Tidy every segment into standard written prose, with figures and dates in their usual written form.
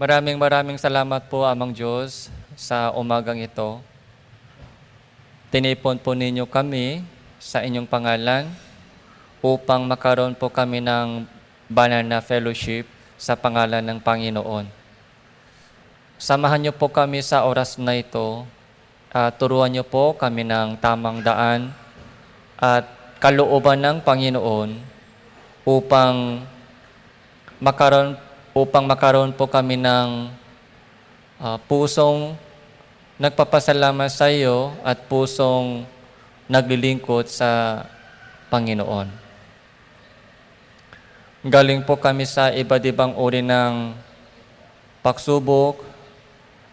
Maraming salamat po, Amang Diyos, sa umagang ito. Tinipon po ninyo kami sa inyong pangalan upang makaroon po kami ng banal na fellowship sa pangalan ng Panginoon. Samahan niyo po kami sa oras na ito. Turuan niyo po kami ng tamang daan at kalooban ng Panginoon upang makaroon po kami ng pusong nagpapasalamat sa iyo at pusong naglilingkod sa Panginoon. Galing po kami sa iba't ibang uri ng pagsubok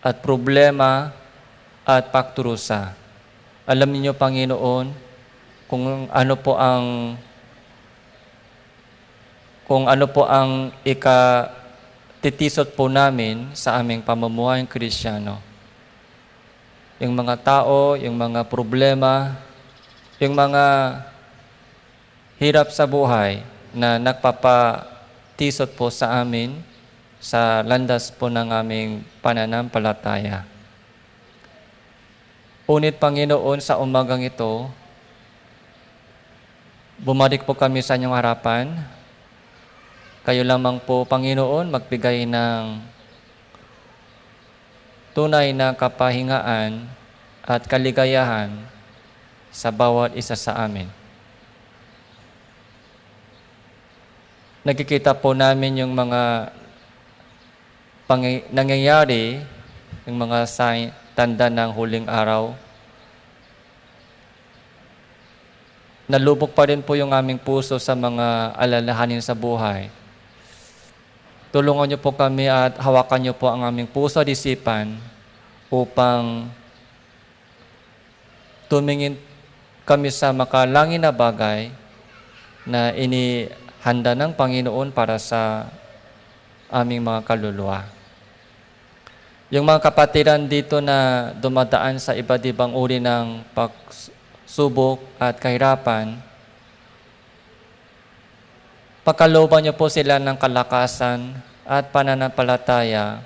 at problema at pagturusa. Alam niyo, Panginoon, kung ano po ang ikatitisot po namin sa aming pamumuhay Kristiyano. Yung mga tao, yung mga problema, yung mga hirap sa buhay na nagpapatisot po sa amin sa landas po ng aming pananampalataya. Unit, Panginoon, sa umagang ito, bumalik po kami sa inyong harapan. Kayo lamang po, Panginoon, magbigay ng tunay na kapahingaan at kaligayahan sa bawat isa sa amin. Nakikita po namin yung mga nangyayari, yung mga tanda ng huling araw. Nalubog pa rin po yung aming puso sa mga alalahanin sa buhay. Tulungan niyo po kami at hawakan niyo po ang aming puso at isipan upang tumingin kami sa makalangin na bagay na inihanda ng Panginoon para sa aming mga kaluluwa. Yung mga kapatiran dito na dumadaan sa iba't ibang uri ng pagsubok at kahirapan, pagkalooban niyo po sila ng kalakasan at pananampalataya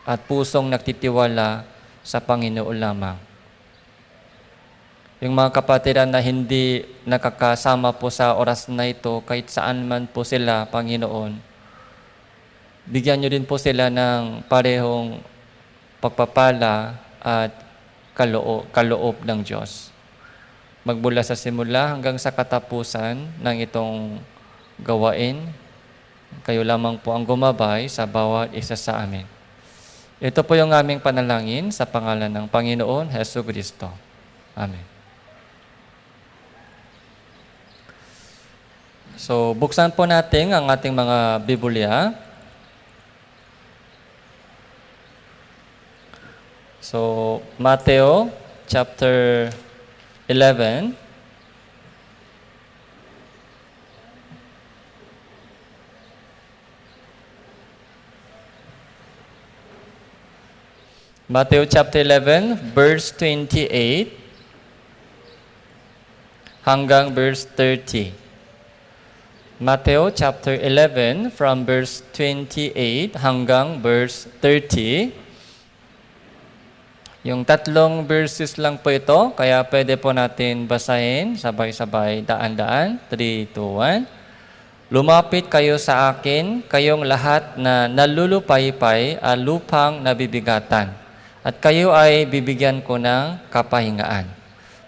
at pusong nagtitiwala sa Panginoon lamang. Yung mga kapatiran na hindi nakakasama po sa oras na ito, kahit saan man po sila, Panginoon, bigyan niyo din po sila ng parehong pagpapala at kaloob ng Diyos. Magmula sa simula hanggang sa katapusan ng itong gawain, kayo lamang po ang gumabay sa bawat isa sa amin. Ito po yung aming panalangin sa pangalan ng Panginoon Jesucristo. Amen. So, buksan po natin ang ating mga Biblia. So, Mateo chapter 11. Matthew chapter 11, verse 28 hanggang verse 30. Matthew chapter 11 from verse 28 hanggang verse 30. Yung tatlong verses lang po ito, kaya pwede po natin basahin sabay-sabay, daan-daan. 3, 2, 1. Lumapit kayo sa akin, kayong lahat na nalulupaypay at lupang nabibigatan, at kayo ay bibigyan ko ng kapahingaan.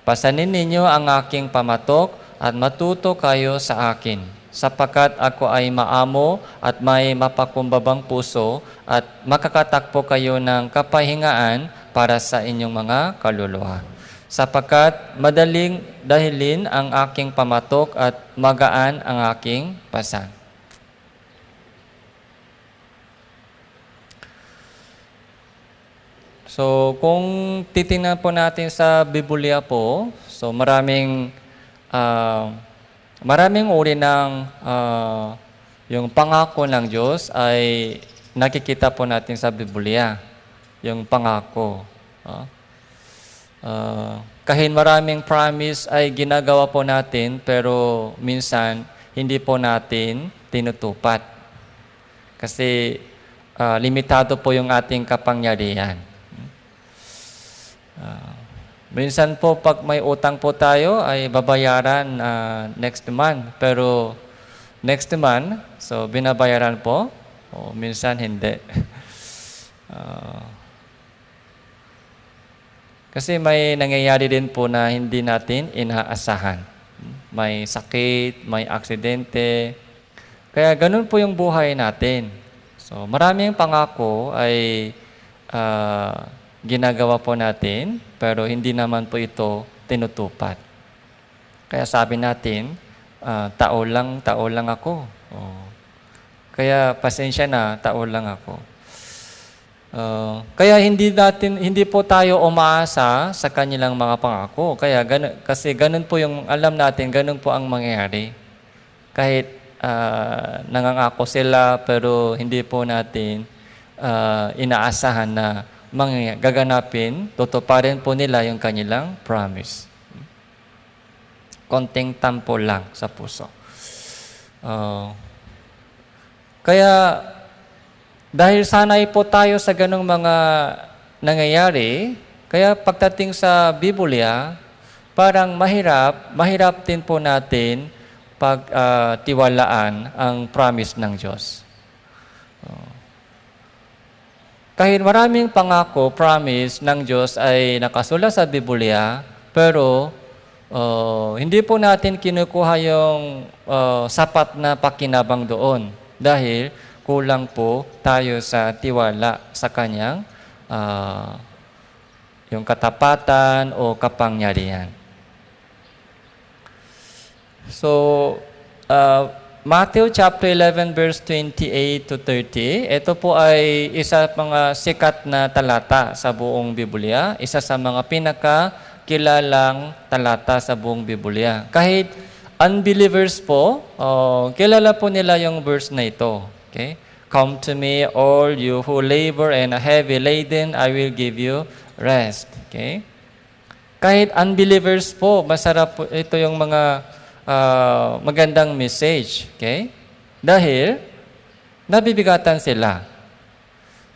Pasanin ninyo ang aking pamatok at matuto kayo sa akin, sapagkat ako ay maamo at may mapakumbabang puso at makakatakpo kayo ng kapahingaan para sa inyong mga kaluluwa. Sapagkat madaling dahilin ang aking pamatok at magaan ang aking pasan. So, kung titingnan po natin sa Biblia po, so maraming uri ng yung pangako ng Diyos ay nakikita po natin sa Biblia. Yung pangako. Kahit maraming promise ay ginagawa po natin, pero minsan hindi po natin tinutupad. Kasi limitado po yung ating kapangyarihan. Minsan po pag may utang po tayo ay babayaran next month. Pero next month, so binabayaran po, o minsan hindi. Kasi may nangyayari din po na hindi natin inaasahan. May sakit, may aksidente. Kaya ganun po yung buhay natin. So maraming pangako ay ginagawa po natin, pero hindi naman po ito tinutupad. Kaya sabi natin, tao lang ako. Kaya pasensya na, tao lang ako. Kaya hindi po tayo umaasa sa kanilang mga pangako. Kasi ganun po yung alam natin, ganun po ang mangyayari. Kahit nangangako sila, pero hindi po natin inaasahan na gaganapin, tutuparin po nila yung kanilang promise. Konting tampo lang sa puso. Kaya, dahil sanay po tayo sa ganong mga nangyayari, kaya pagdating sa Biblia, parang mahirap din po natin pagtiwalaan ang promise ng Diyos. Kahit maraming pangako, promise ng Diyos ay nakasulat sa Biblia, pero hindi po natin kinukuha yung sapat na pakinabang doon dahil kulang po tayo sa tiwala sa Kanyang yung katapatan o kapangyarihan. So, Matthew chapter 11 verse 28 to 30, ito po ay isa mga sikat na talata sa buong Biblia, isa sa mga pinakakilalang talata sa buong Biblia. Kahit unbelievers po, kilala po nila yung verse na ito. Okay? Come to me, all you who labor and are heavy laden, I will give you rest. Okay? Kahit unbelievers po, masarap po ito yung mga magandang message. Okay? Dahil, nabibigatan sila.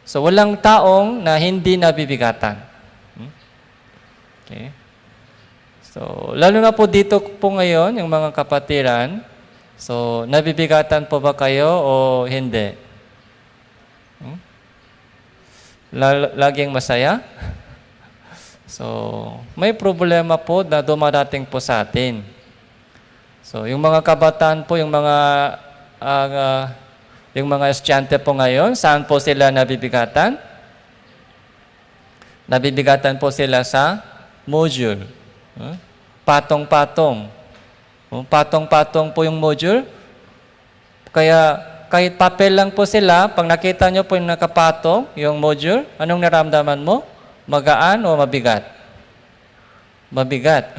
So, walang taong na hindi nabibigatan. Okay? So, lalo na po dito po ngayon, yung mga kapatiran, so, nabibigatan po ba kayo o hindi? Laging masaya? So, may problema po na dumarating po sa atin. So, yung mga kabataan po, yung mga estudyante po ngayon, saan po sila nabibigatan? Nabibigatan po sila sa module. Patong-patong. Patong-patong po yung module. Kaya, kahit papel lang po sila, pag nakita nyo po yung nakapatong, yung module, anong naramdaman mo? Magaan o mabigat? Mabigat.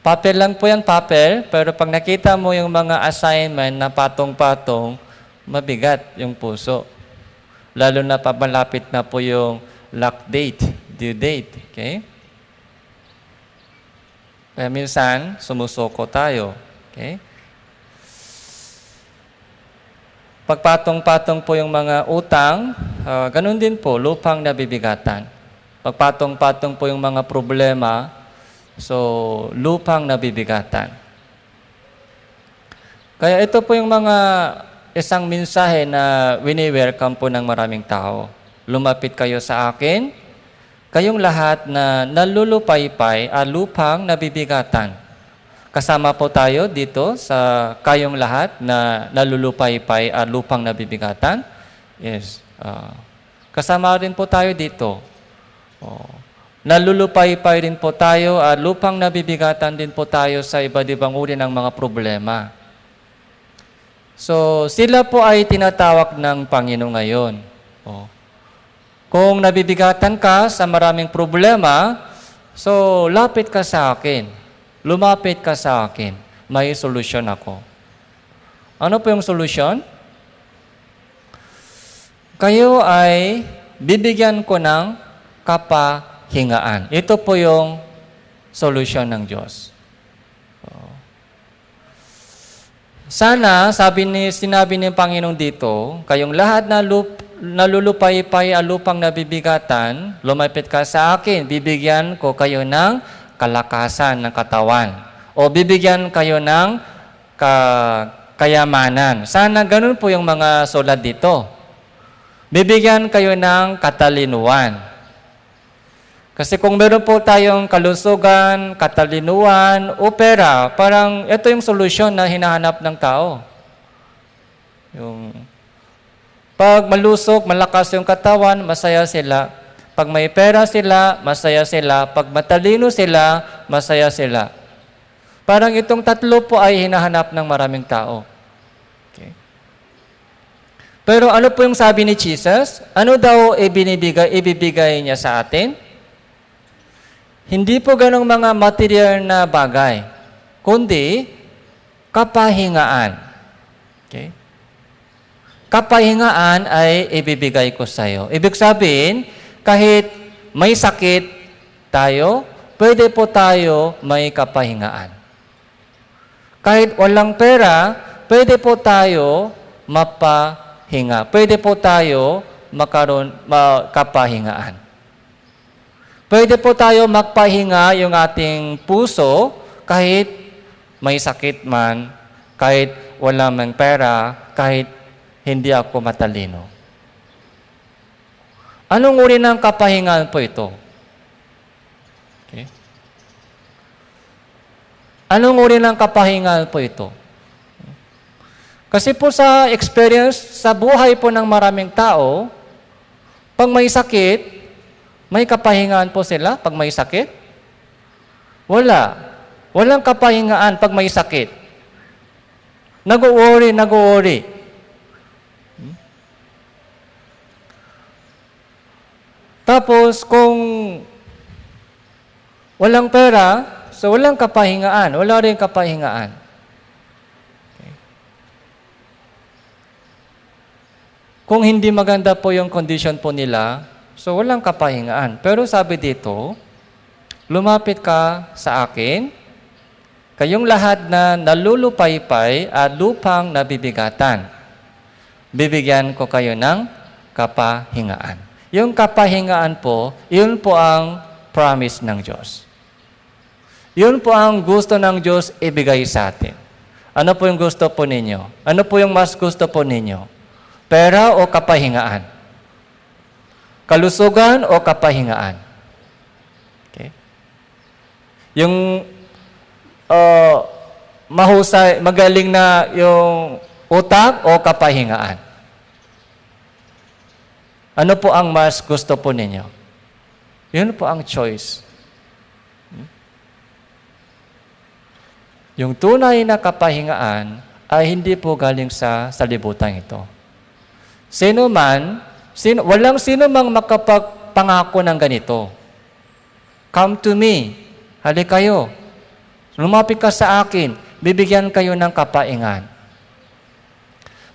Papel lang po yan, papel, pero pag nakita mo yung mga assignment na patong-patong, mabigat yung puso. Lalo na pamalapit na po yung lock date, due date. Okay? Kaya minsan, sumusuko tayo. Okay? Pag patong-patong po yung mga utang, ganun din po, lupang nabibigatan. Pag patong-patong po yung mga problema, so, lupang nabibigatan. Kaya ito po yung mga isang mensahe na wini-welcome po ng maraming tao. Lumapit kayo sa akin, kayong lahat na nalulupaypay at lupang nabibigatan. Kasama po tayo dito sa kayong lahat na nalulupaypay at lupang nabibigatan. Yes. Kasama rin po tayo dito. Nalulupaypay rin po tayo at lupang nabibigatan din po tayo sa iba't ibang uri ng mga problema. So, sila po ay tinatawag ng Panginoon ngayon. Kung nabibigatan ka sa maraming problema, so lapit ka sa akin. Lumapit ka sa akin. May solusyon ako. Ano po yung solusyon? Kayo ay bibigyan ko ng kapahingaan. Ito po yung solusyon ng Diyos. Sana, sinabi ni Panginoon dito, kayong lahat na nalulupay-pay ang lupang nabibigatan, lumapit ka sa akin, bibigyan ko kayo ng kalakasan ng katawan. O bibigyan kayo ng kayamanan. Sana ganun po yung mga sulat dito. Bibigyan kayo ng katalinuhan. Kasi kung meron po tayong kalusugan, katalinuhan, o pera, parang ito yung solusyon na hinahanap ng tao. Yung pag malusog, malakas yung katawan, masaya sila. Pag may pera sila, masaya sila. Pag matalino sila, masaya sila. Parang itong tatlo po ay hinahanap ng maraming tao. Okay. Pero ano po yung sabi ni Jesus? Ano daw ibibigay niya sa atin? Hindi po ganong mga material na bagay, kundi kapahingaan. Okay? Kapahingaan ay ibibigay ko sa iyo. Ibig sabihin, kahit may sakit tayo, pwede po tayo may kapahingaan. Kahit walang pera, pwede po tayo mapahinga. Pwede po tayo makaroon kapahingaan. Pwede po tayo magpahinga yung ating puso kahit may sakit man, kahit wala mang pera, kahit hindi ako matalino. Anong uri ng kapahingaan po ito? Okay. Anong uri ng kapahingaan po ito? Kasi po sa experience, sa buhay po ng maraming tao, pag may sakit, may kapahingaan po sila pag may sakit? Wala. Walang kapahingaan pag may sakit. Nag-worry. Tapos, kung walang pera, so walang kapahingaan. Wala rin kapahingaan. Okay. Kung hindi maganda po yung condition po nila, so walang kapahingaan. Pero sabi dito, lumapit ka sa akin, kayong lahat na nalulupaypay at lupang nabibigatan. Bibigyan ko kayo ng kapahingaan. Yung kapahingaan po, yun po ang promise ng Diyos. Yun po ang gusto ng Diyos ibigay sa atin. Ano po yung gusto po ninyo? Ano po yung mas gusto po ninyo? Pera o kapahingaan? Kalusugan o kapahingaan? Okay. Yung mahusay, magaling na yung utak o kapahingaan? Ano po ang mas gusto po ninyo? Yun po ang choice. Yung tunay na kapahingaan ay hindi po galing sa libutan ito. Walang sino mang makapagpangako ng ganito. Come to me. Halika kayo. Lumapit ka sa akin. Bibigyan kayo ng kapahingaan.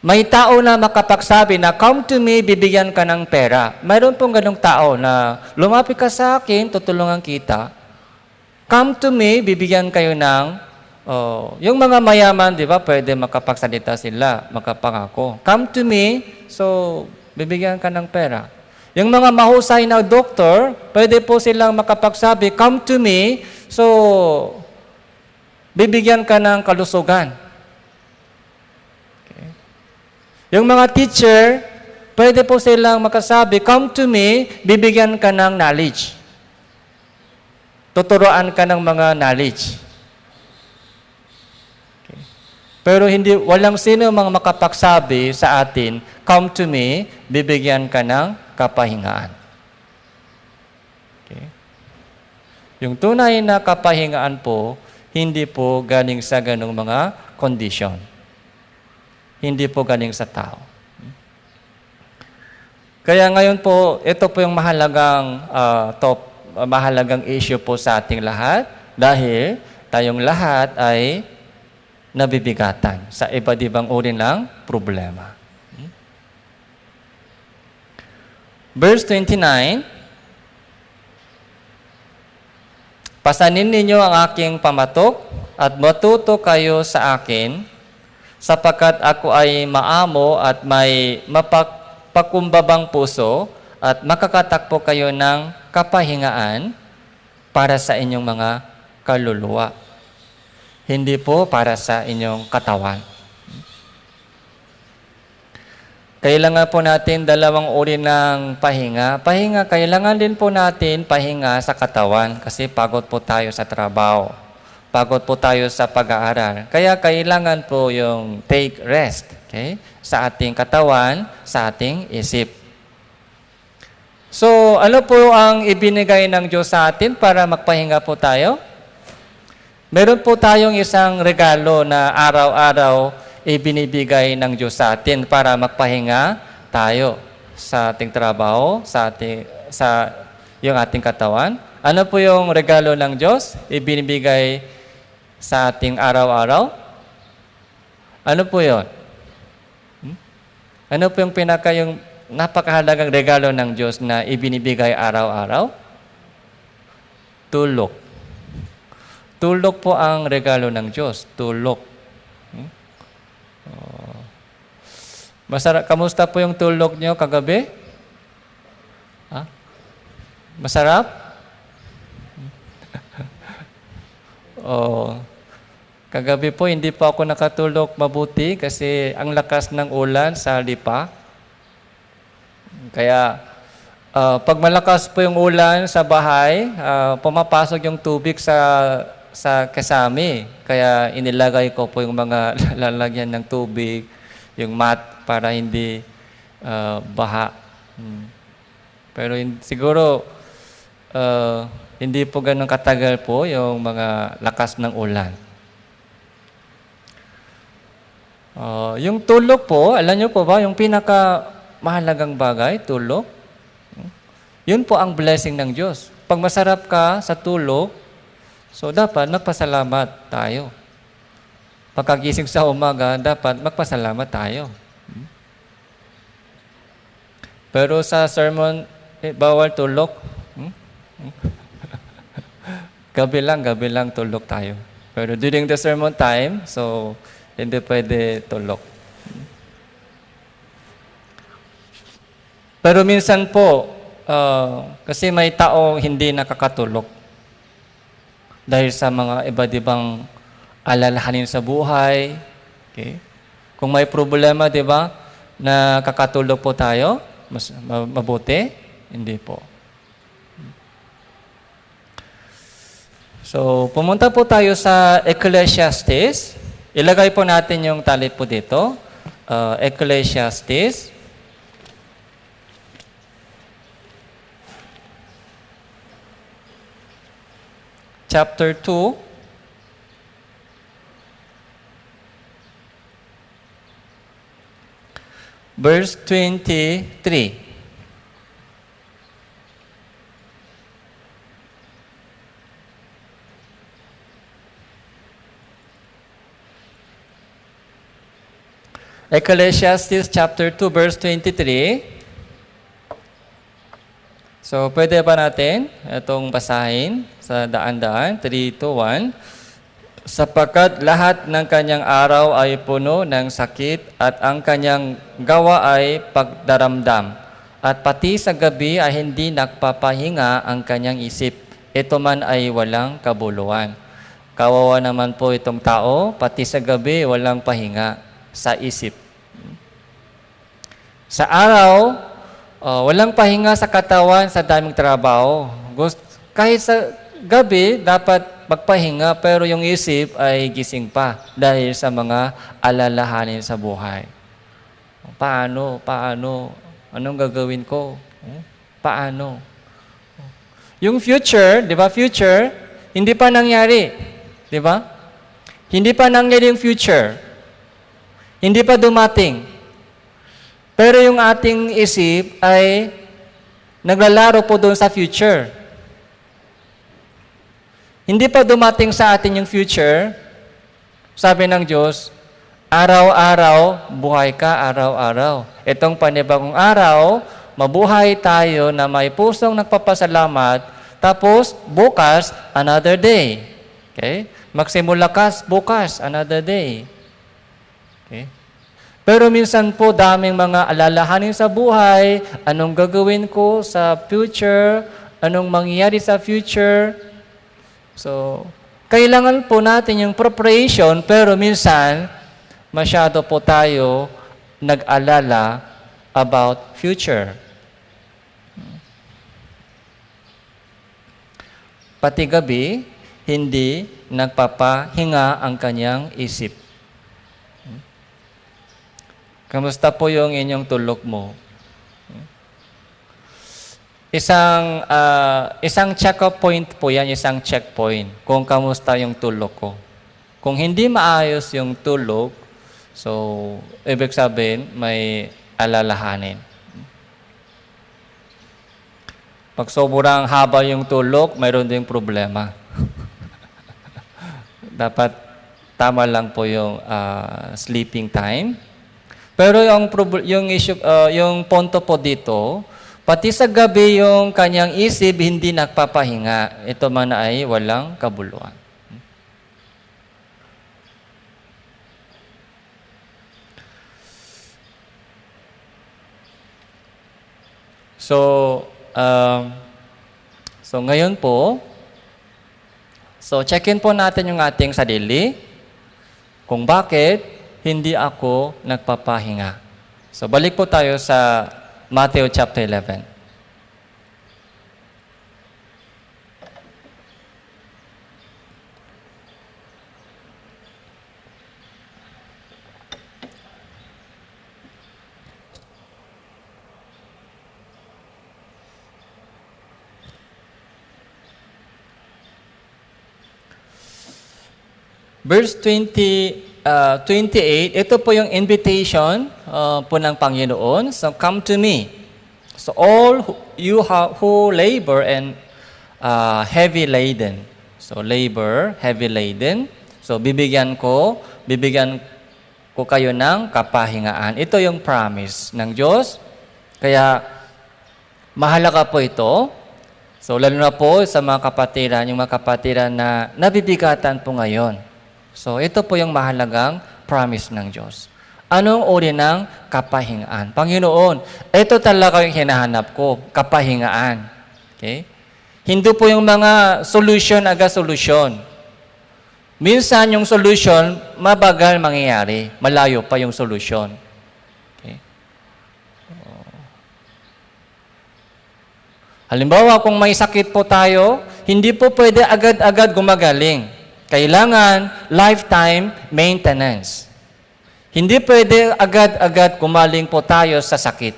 May tao na makapagsabi na, come to me, bibigyan ka ng pera. Mayroon pong ganong tao na lumapit ka sa akin, tutulungan kita. Come to me, bibigyan kayo ng, yung mga mayaman, di ba, pwede makapagsalita sila, makapangako. Come to me, so bibigyan ka ng pera. Yung mga mahusay na doktor, pwede po silang makapagsabi, come to me, so bibigyan ka ng kalusugan. Okay. Yung mga teacher, pwede po silang makasabi, come to me, bibigyan ka ng knowledge. Tuturuan ka ng mga knowledge. Okay. Pero walang sino mga makapagsabi sa atin, come to me, bibigyan ka ng kapahingaan. Okay. Yung tunay na kapahingaan po, hindi po galing sa ganong mga kondisyon. Hindi po galing sa tao. Kaya ngayon po, ito po yung mahalagang issue po sa ating lahat dahil tayong lahat ay nabibigatan sa iba't ibang uri ng problema. Verse 29, pasanin ninyo ang aking pamatok at matuto kayo sa akin sapagkat ako ay maamo at may pakumbabang puso at makakatakpo kayo ng kapahingaan para sa inyong mga kaluluwa. Hindi po para sa inyong katawan. Kailangan po natin dalawang uri ng pahinga. Kailangan din po natin pahinga sa katawan kasi pagod po tayo sa trabaho. Pagod po tayo sa pag-aaral. Kaya kailangan po yung take rest, okay? Sa ating katawan, sa ating isip. So, ano po ang ibinigay ng Diyos sa atin para magpahinga po tayo? Meron po tayong isang regalo na araw-araw ibinibigay ng Diyos sa atin para magpahinga tayo sa ating trabaho, sa yung ating katawan. Ano po yung regalo ng Diyos ibinibigay sa ating araw-araw? Ano po yun? Ano po yung yung napakahalagang regalo ng Diyos na ibinibigay araw-araw? Tulog. Tulog po ang regalo ng Diyos. Tulog. Masarap. Kamusta po yung tulog nyo kagabi? Ha? Masarap? Kagabi po hindi pa ako nakatulog mabuti kasi ang lakas ng ulan sa lipa. Kaya pag malakas po yung ulan sa bahay, pumapasok yung tubig sa kasami. Kaya inilagay ko po yung mga lalagyan ng tubig, yung mat para hindi baha. Pero siguro hindi po ganun katagal po yung mga lakas ng ulan. Yung tulog po, alam nyo po ba, yung pinakamahalagang bagay, tulog, yun po ang blessing ng Diyos. Pag masarap ka sa tulog, so dapat magpasalamat tayo. Pagkagising sa umaga, dapat magpasalamat tayo. Pero sa sermon, bawal tulog. Gabi lang tulog tayo. Pero during the sermon time, so hindi pwede tulog. Pero minsan po, kasi may taong hindi nakakatulog. Dahil sa mga iba't ibang alalahanin sa buhay. Okay? Kung may problema, di ba, na kakatulog po tayo, mas mabuti? Hindi po. So, pumunta po tayo sa Ecclesiastes. Ilagay po natin yung talit po dito. Ecclesiastes. Chapter 2. Verse 23. Ecclesiastes chapter 2 verse 23. So, pwede ba natin itong basahin sa daan-daan? 3, 2, 1. Sapagkat lahat ng kanyang araw ay puno ng sakit at ang kanyang gawa ay pagdaramdam. At pati sa gabi ay hindi nagpapahinga ang kanyang isip. Ito man ay walang kabuluhan. Kawawa naman po itong tao, pati sa gabi walang pahinga sa isip. Sa araw, walang pahinga sa katawan sa daming trabaho. Kahit sa gabi, dapat magpahinga, pero yung isip ay gising pa dahil sa mga alalahanin sa buhay. Paano? Anong gagawin ko? Paano? Yung future, di ba? Future, hindi pa nangyari. Di ba? Hindi pa nangyari yung future. Hindi pa dumating. Pero yung ating isip ay naglalaro po doon sa future. Hindi pa dumating sa atin yung future. Sabi ng Diyos, araw-araw, buhay ka araw-araw. Itong panibagong araw, mabuhay tayo na may pusong nagpapasalamat, tapos bukas, another day. Okay? Magsimula ka bukas, another day. Okay? Pero minsan po, daming mga alalahanin sa buhay, anong gagawin ko sa future, anong mangyayari sa future. So, kailangan po natin yung preparation, pero minsan, masyado po tayo nag-alala about future. Pati gabi, hindi nagpapahinga ang kanyang isip. Kamusta po yung inyong tulog mo? Isang check-up point po yan, isang checkpoint kung kamusta yung tulog ko. Kung hindi maayos yung tulog, so ibig sabihin may alalahanin. Pag sobrang haba yung tulog, mayroon ding problema. Dapat tama lang po yung sleeping time. Pero yung issue, yung punto po dito, pati sa gabi yung kanyang isip hindi nagpapahinga. Ito man ay walang kabuluhan. So ngayon po, check-in po natin yung ating sarili kung bakit hindi ako nagpapahinga. So balik po tayo sa Matthew chapter 11. Verse 28, ito po yung invitation po ng Panginoon. So, come to me. So, all who labor and heavy laden. So, labor, heavy laden. So, bibigyan ko kayo ng kapahingaan. Ito yung promise ng Diyos. Kaya, mahalaga po ito. So, lalo na po sa mga kapatiran, yung mga kapatiran na nabibigatan po ngayon. So, ito po yung mahalagang promise ng Diyos. Anong uri ng kapahingaan? Panginoon, ito talaga yung hinahanap ko, kapahingaan. Okay? Hindi po yung mga solution aga solution. Minsan yung solution, mabagal mangyayari. Malayo pa yung solution. Okay? Halimbawa, kung may sakit po tayo, hindi po pwede agad-agad gumagaling. Kailangan lifetime maintenance. Hindi pwede agad-agad gumaling po tayo sa sakit.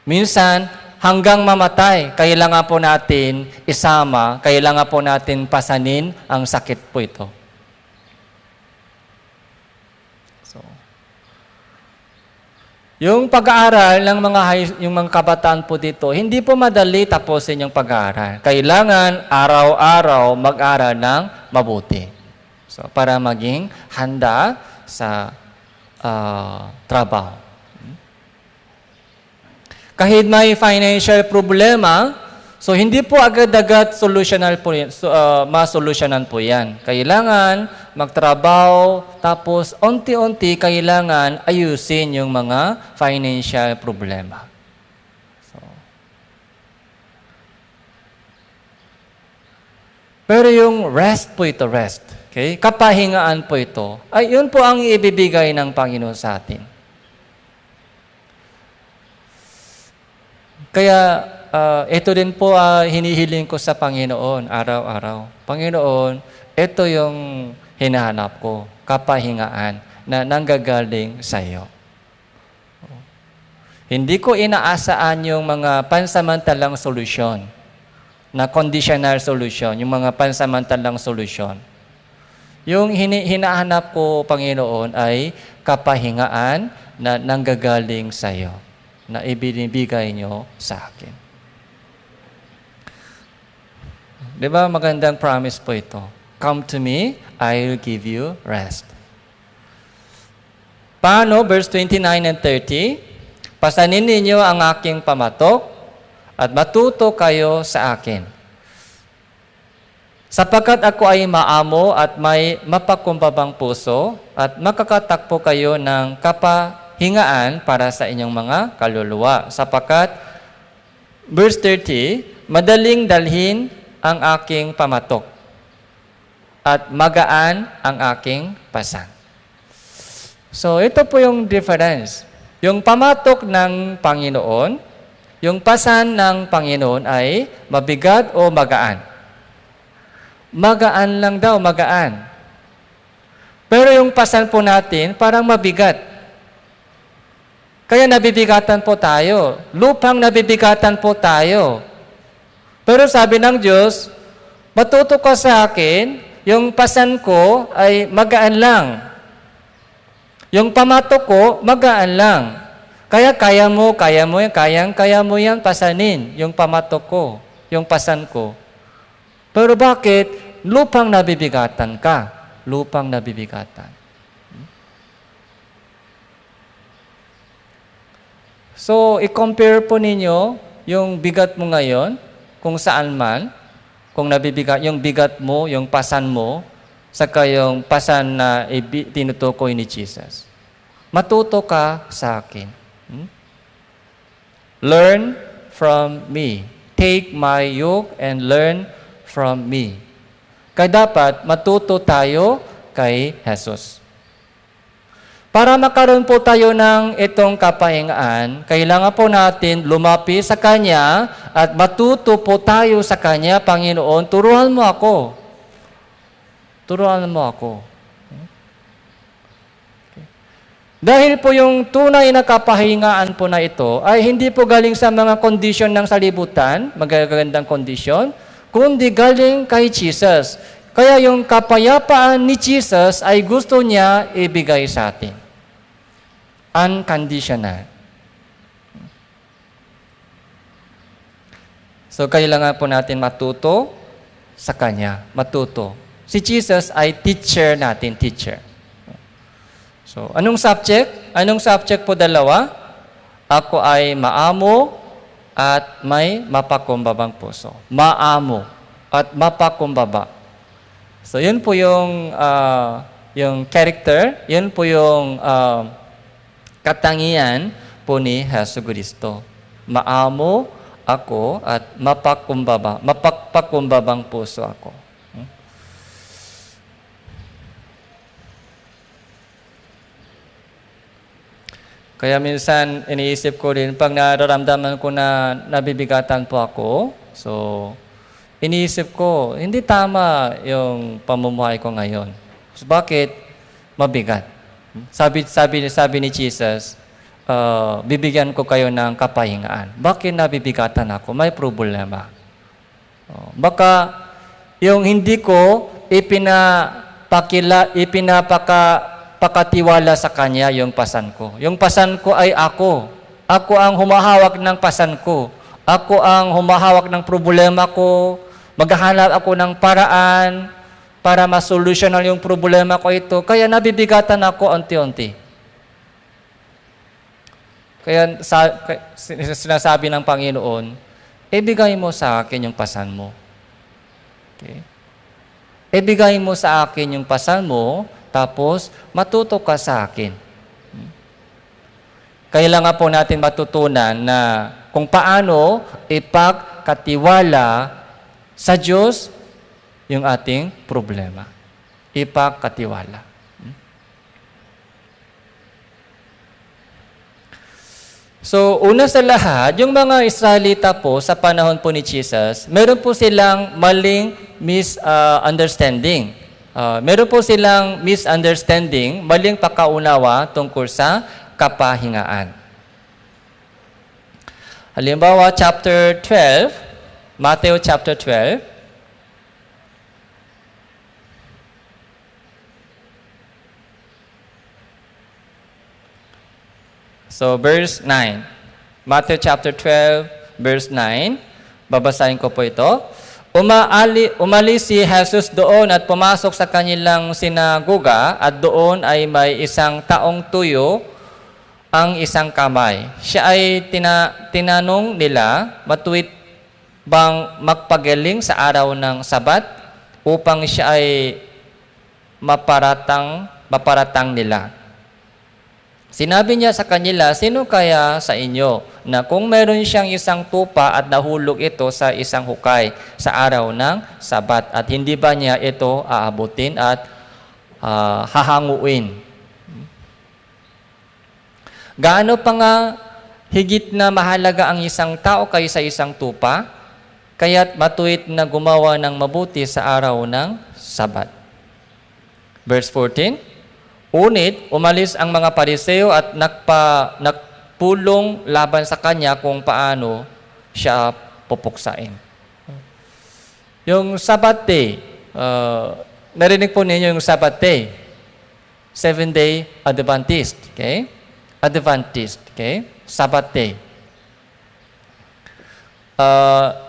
Minsan, hanggang mamatay, kailangan po natin isama, kailangan po natin pasanin ang sakit po ito. So, yung pag-aaral ng yung mga kabataan po dito, hindi po madali tapusin yung pag-aaral. Kailangan araw-araw mag-aral ng mabuti. So, para maging handa sa trabaho. Kahit may financial problema, so hindi po agad-agad masolusyonan po yan. Kailangan magtrabaho, tapos unti-unti kailangan ayusin yung mga financial problema. Pero yung rest po ito, rest. Okay? Kapahingaan po ito. Ay, yun po ang ibibigay ng Panginoon sa atin. Kaya, ito din po hinihiling ko sa Panginoon araw-araw. Panginoon, ito yung hinahanap ko, kapahingaan na nanggagaling sa iyo. Hindi ko inaasaan yung mga pansamantalang solusyon, na conditional solution, yung mga pansamantalang solusyon. Yung hinahanap ko, Panginoon, ay kapahingaan na nanggagaling sa iyo, na ibinibigay nyo sa akin. Di ba magandang promise po ito? Come to me, I will give you rest. Paano? Verse 29 and 30, pasanin ninyo ang aking pamatok at matuto kayo sa akin. Sapagkat ako ay maamo at may mapakumbabang puso at makakatakpo kayo ng kapahingaan para sa inyong mga kaluluwa. Sapagkat, verse 30, madaling dalhin ang aking pamatok at magaan ang aking pasan. So, ito po yung difference. Yung pamatok ng Panginoon, yung pasan ng Panginoon ay mabigat o magaan. Magaan lang daw, magaan. Pero yung pasan po natin, parang mabigat. Kaya nabibigatan po tayo. Lupang nabibigatan po tayo. Pero sabi ng Diyos, matuto ka sa akin, yung pasan ko ay magaan lang. Yung pamatok ko, magaan lang. Kaya kaya mo yan pasanin, yung pamatok ko, yung pasan ko. Pero bakit? Lupang nabibigatan ka. Lupang nabibigatan. So, i-compare po ninyo yung bigat mo ngayon, kung saan man, kung nabibigat, yung bigat mo, yung pasan mo, saka yung pasan na tinutukoy ni Jesus. Matuto ka sa akin. Learn from me. Take my yoke and learn from me. Kaya dapat matuto tayo kay Jesus. Para makaroon po tayo ng itong kapahingaan, kailangan po natin lumapit sa Kanya at matuto po tayo sa Kanya, Panginoon, turuan mo ako. Turuan mo ako. Dahil po yung tunay na kapahingaan po na ito ay hindi po galing sa mga kondisyon ng salibutan, magagandang kondisyon, kundi galing kay Jesus. Kaya yung kapayapaan ni Jesus ay gusto niya ibigay sa atin. Unconditional. So, kailangan po natin matuto sa Kanya. Matuto. Si Jesus ay teacher natin, teacher. So, anong subject? Anong subject po dalawa? Ako ay maamo at may mapakumbabang puso. Maamo at mapakumbaba. So, yun po yung character, yun po yung katangian po ni Jesucristo. Maamo ako at mapakumbabang puso ako. Kaya minsan iniisip ko rin, pag nararamdaman ko na nabibigatan po ako, so iniisip ko, hindi tama yung pamumuhay ko ngayon. So, bakit mabigat? Sabi ni Jesus, bibigyan ko kayo ng kapahingaan. Bakit nabibigatan ako? May problema. Baka yung hindi ko ipinapakatiwala sa Kanya yung pasan ko. Yung pasan ko ay ako. Ako ang humahawak ng pasan ko. Ako ang humahawak ng problema ko. Maghahanap ako ng paraan para masolusyonan yung problema ko ito. Kaya nabibigatan ako unti-unti. Kaya sinasabi ng Panginoon, ibigay mo sa akin yung pasan mo. Okay? Ibigay mo sa akin yung pasan mo, tapos matuto ka sa akin. Kailangan po natin matutunan na kung paano ipagkatiwala sa Diyos yung ating problema. Ipagkatiwala. So, una sa lahat, yung mga Israelita po sa panahon po ni Jesus, meron po silang maling misunderstanding. Meron po silang misunderstanding, maling pakaunawa tungkol sa kapahingaan. Halimbawa, chapter 12, Matthew chapter 12. So, verse 9. Matthew chapter 12, verse 9. Babasahin ko po ito. Umalis si Jesus doon at pumasok sa kanilang sinagoga at doon ay may isang taong tuyo ang isang kamay. Siya ay tinanong nila, matuwid bang magpagaling sa araw ng Sabat? upang siya ay maparatang nila. Sinabi niya sa kanila, sino kaya sa inyo na kung meron siyang isang tupa at nahulog ito sa isang hukay sa araw ng Sabat at hindi ba niya ito aabutin at hahanguin? Gaano pa nga higit na mahalaga ang isang tao kaysa isang tupa, kaya't matuwid na gumawa ng mabuti sa araw ng Sabat. Verse 14, Unit, umalis ang mga Pariseo at nagpulong laban sa kanya kung paano siya pupuksain. Yung Sabbath day, narinig po ninyo yung Sabbath day. 7-day Adventist. Okay? Adventist. Okay? Sabbath day.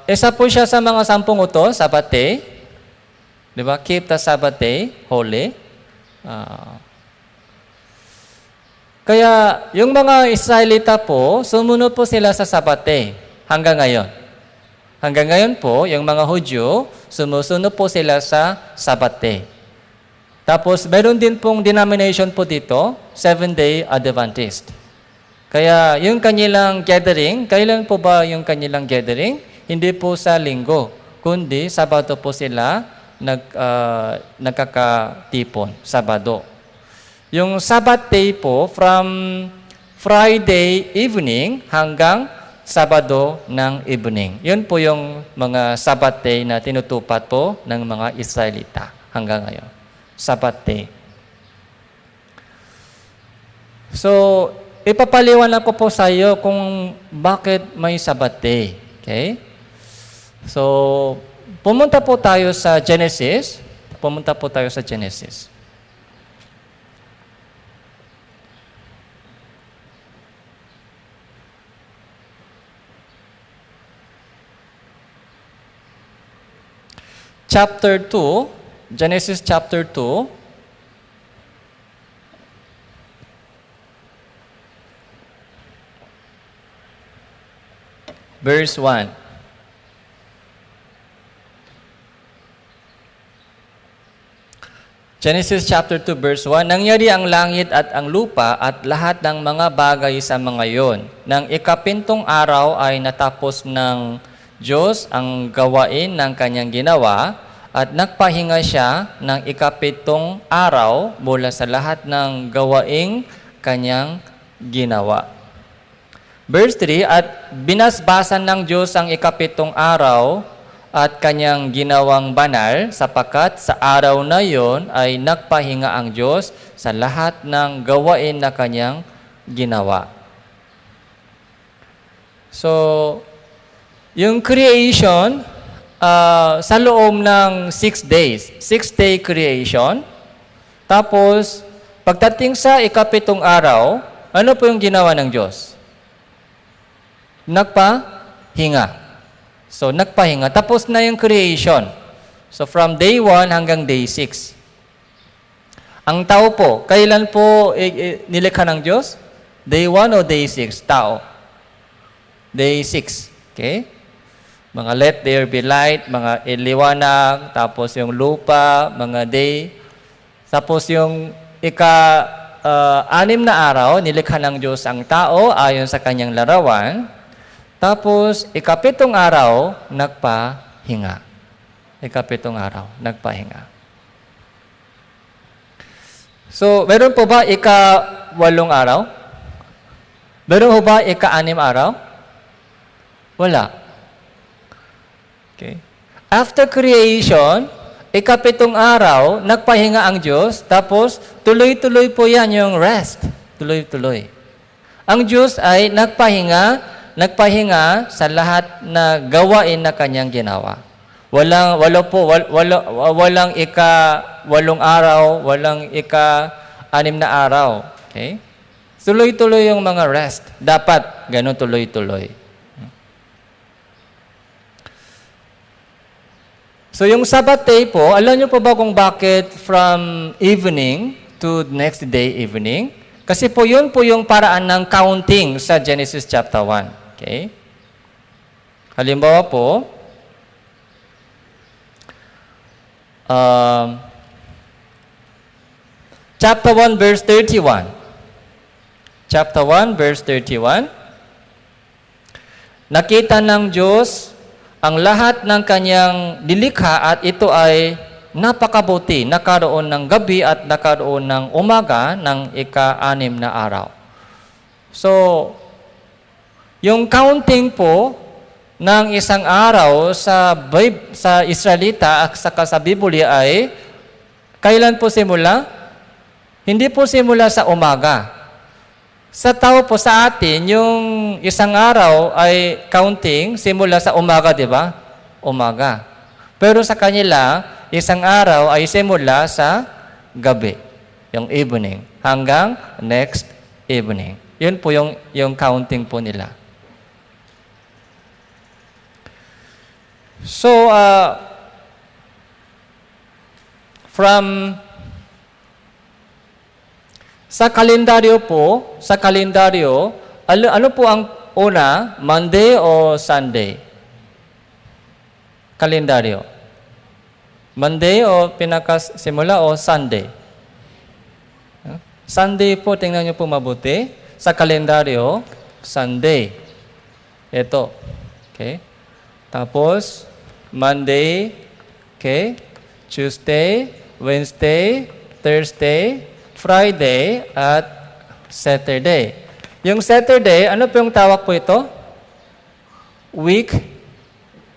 Isa po siya sa mga 10 utos, Sabbath day. Di ba? Keep the Sabbath day holy. Kaya yung mga Israelita po, sumunod po sila sa Sabbath day hanggang ngayon. Hanggang ngayon po, yung mga Hudyo, sumusunod po sila sa Sabbath day. Tapos, meron din pong denomination po dito, 7-day Adventist. Kaya yung kanilang gathering, kailan po ba yung kanilang gathering? Hindi po sa linggo, kundi Sabado po sila nagkakatipon, Sabado. Yung Sabbath day po, from Friday evening hanggang Sabado ng evening. Yun po yung mga Sabbath day na tinutupad po ng mga Israelita hanggang ngayon. Sabbath day. So, ipapaliwanag ko po sa iyo kung bakit may Sabbath day. Okay? So, pumunta po tayo sa Genesis. Chapter 2, Genesis chapter 2, verse 1. Genesis chapter 2, verse 1, Nangyari ang langit at ang lupa at lahat ng mga bagay sa mga yon. Nang ikapintong araw ay natapos ng Diyos ang gawain ng kanyang ginawa at nagpahinga siya ng ikapitong araw mula sa lahat ng gawaing kanyang ginawa. Verse 3, At binasbasan ng Diyos ang ikapitong araw at kanyang ginawang banal sapagkat sa araw na yon ay nagpahinga ang Diyos sa lahat ng gawain na kanyang ginawa. So, yung creation, sa loob ng 6 days, 6-day creation. Tapos, pagdating sa ikapitong araw, ano po yung ginawa ng Diyos? Nagpahinga. So, nagpahinga. Tapos na yung creation. So, from day 1 hanggang day 6. Ang tao po, kailan po nilikha ng Diyos? Day 1 o day 6? Tao. Day 6. Okay? Mga let there be light, mga iliwanag, tapos yung lupa, mga day. Tapos yung ika-6 na araw, nilikha ng Diyos ang tao ayon sa kanyang larawan. Tapos, ikapitong araw, nagpahinga. Ikapitong araw, nagpahinga. So, meron po ba ika-8 araw? Meron po ba ika-6 araw? Wala. Okay. After creation, ikapitong araw, nagpahinga ang Diyos, tapos tuloy-tuloy po yan yung rest. Tuloy-tuloy. Ang Diyos ay nagpahinga sa lahat na gawain na kanyang ginawa. Walang ika-8 araw, walang ika-6 na araw. Okay? Tuloy-tuloy yung mga rest. Dapat ganun tuloy-tuloy. So yung Sabbath day po, alam niyo po ba kung bakit from evening to next day evening? Kasi po yun po yung paraan ng counting sa Genesis chapter 1. Okay? Halimbawa po, Um, chapter 1, verse 31. Chapter 1, verse 31. Nakita ng Diyos ang lahat ng kanyang nilikha at ito ay napakabuti. Nakaroon ng gabi at nakaroon ng umaga ng ika-6 na araw. So, yung counting po ng isang araw sa Israelita at saka sa Biblia ay kailan po simula? Hindi po simula sa umaga. Sa tao po sa atin, yung isang araw ay counting simula sa umaga, di ba? Umaga. Pero sa kanila, isang araw ay simula sa gabi, yung evening, hanggang next evening. Yun po yung counting po nila. So, sa kalendaryo, ano po ang una? Monday o Sunday? Kalendaryo. Monday o pinakasimula o Sunday? Sunday po, tingnan nyo po mabuti. Sa kalendaryo, Sunday. Ito. Okay? Tapos, Monday, okay? Tuesday, Wednesday, Thursday, Friday, at Saturday. Yung Saturday, ano po yung tawag po ito?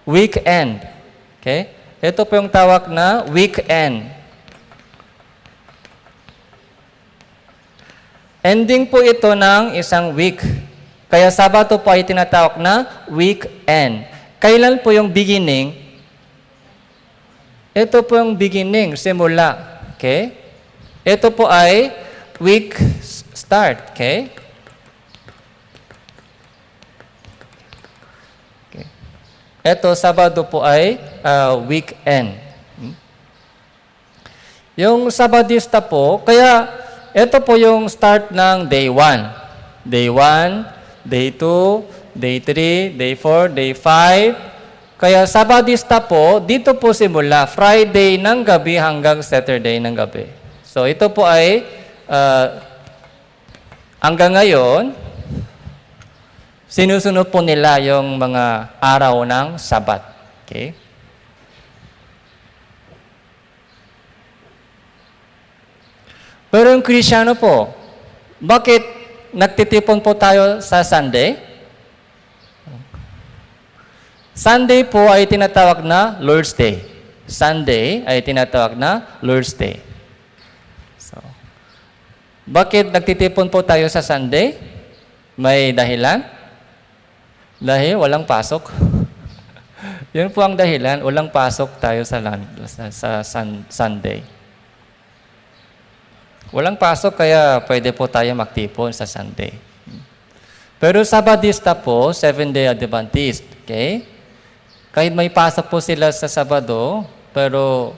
Weekend. Okay? Ito po yung tawag na weekend. Ending po ito ng isang week. Kaya Sabado po ay tinatawag na weekend. Kailan po yung beginning? Ito po yung beginning, simula. Okay? Ito po ay week start. Okay? Okay. Ito, Sabado po ay weekend. Yung Sabadista po, kaya ito po yung start ng day 1. Day 1, day 2, day 3, day 4, day 5. Kaya Sabadista po, dito po simula, Friday ng gabi hanggang Saturday ng gabi. So ito po ay hanggang ngayon, sinusunod po nila yung mga araw ng Sabat. Okay? Pero yung Kristiyano po, bakit nagtitipon po tayo sa Sunday? Sunday po ay tinatawag na Lord's Day. Sunday ay tinatawag na Lord's Day. So, bakit nagtitipon po tayo sa Sunday? May dahilan? Dahil walang pasok. Yun po ang dahilan, walang pasok tayo sa Sunday. Walang pasok kaya pwede po tayo magtipon sa Sunday. Pero Sabadista po, 7-day Adventist, okay? Kahit may pasok po sila sa Sabado, pero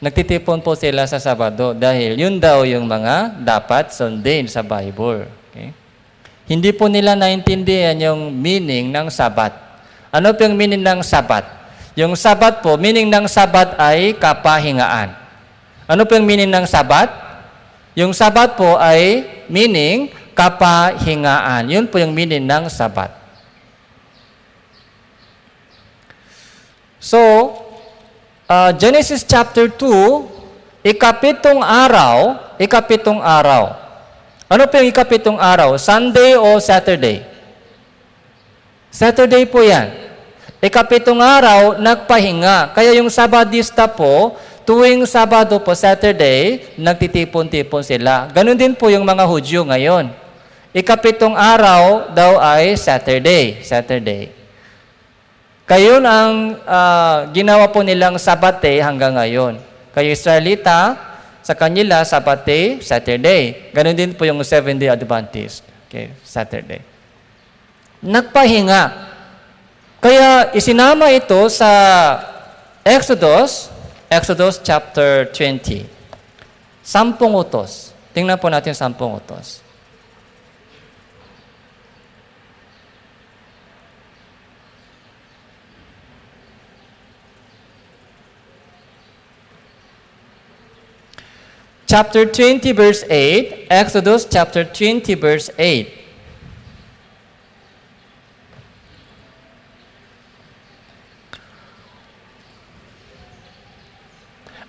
nagtitipon po sila sa Sabado dahil yun daw yung mga dapat sundin sa Bible. Okay? Hindi po nila naintindihan yung meaning ng Sabat. Ano po yung meaning ng Sabat? Yung Sabat po, meaning ng Sabat ay kapahingaan. Ano po yung meaning ng Sabat? Yung Sabat po ay meaning kapahingaan. Yun po yung meaning ng Sabat. So, Genesis chapter 2, ikapitong araw. Ano po yung ikapitong araw? Sunday o Saturday? Saturday po yan. Ikapitong araw, nagpahinga. Kaya yung Sabadista po, tuwing Sabado po, Saturday, nagtitipon-tipon sila. Ganon din po yung mga Hudyo ngayon. Ikapitong araw daw ay Saturday. Kayon ang ginawa po nilang Sabate hanggang ngayon. Kayo Israelita, sa kanila, Sabate, Saturday. Ganon din po yung 7-day Adventist. Okay, Saturday. Nagpahinga. Kaya isinama ito sa Exodus chapter 20. 10 utos. Tingnan po natin 10 utos. chapter 20 verse 8, Exodus chapter 20 verse 8.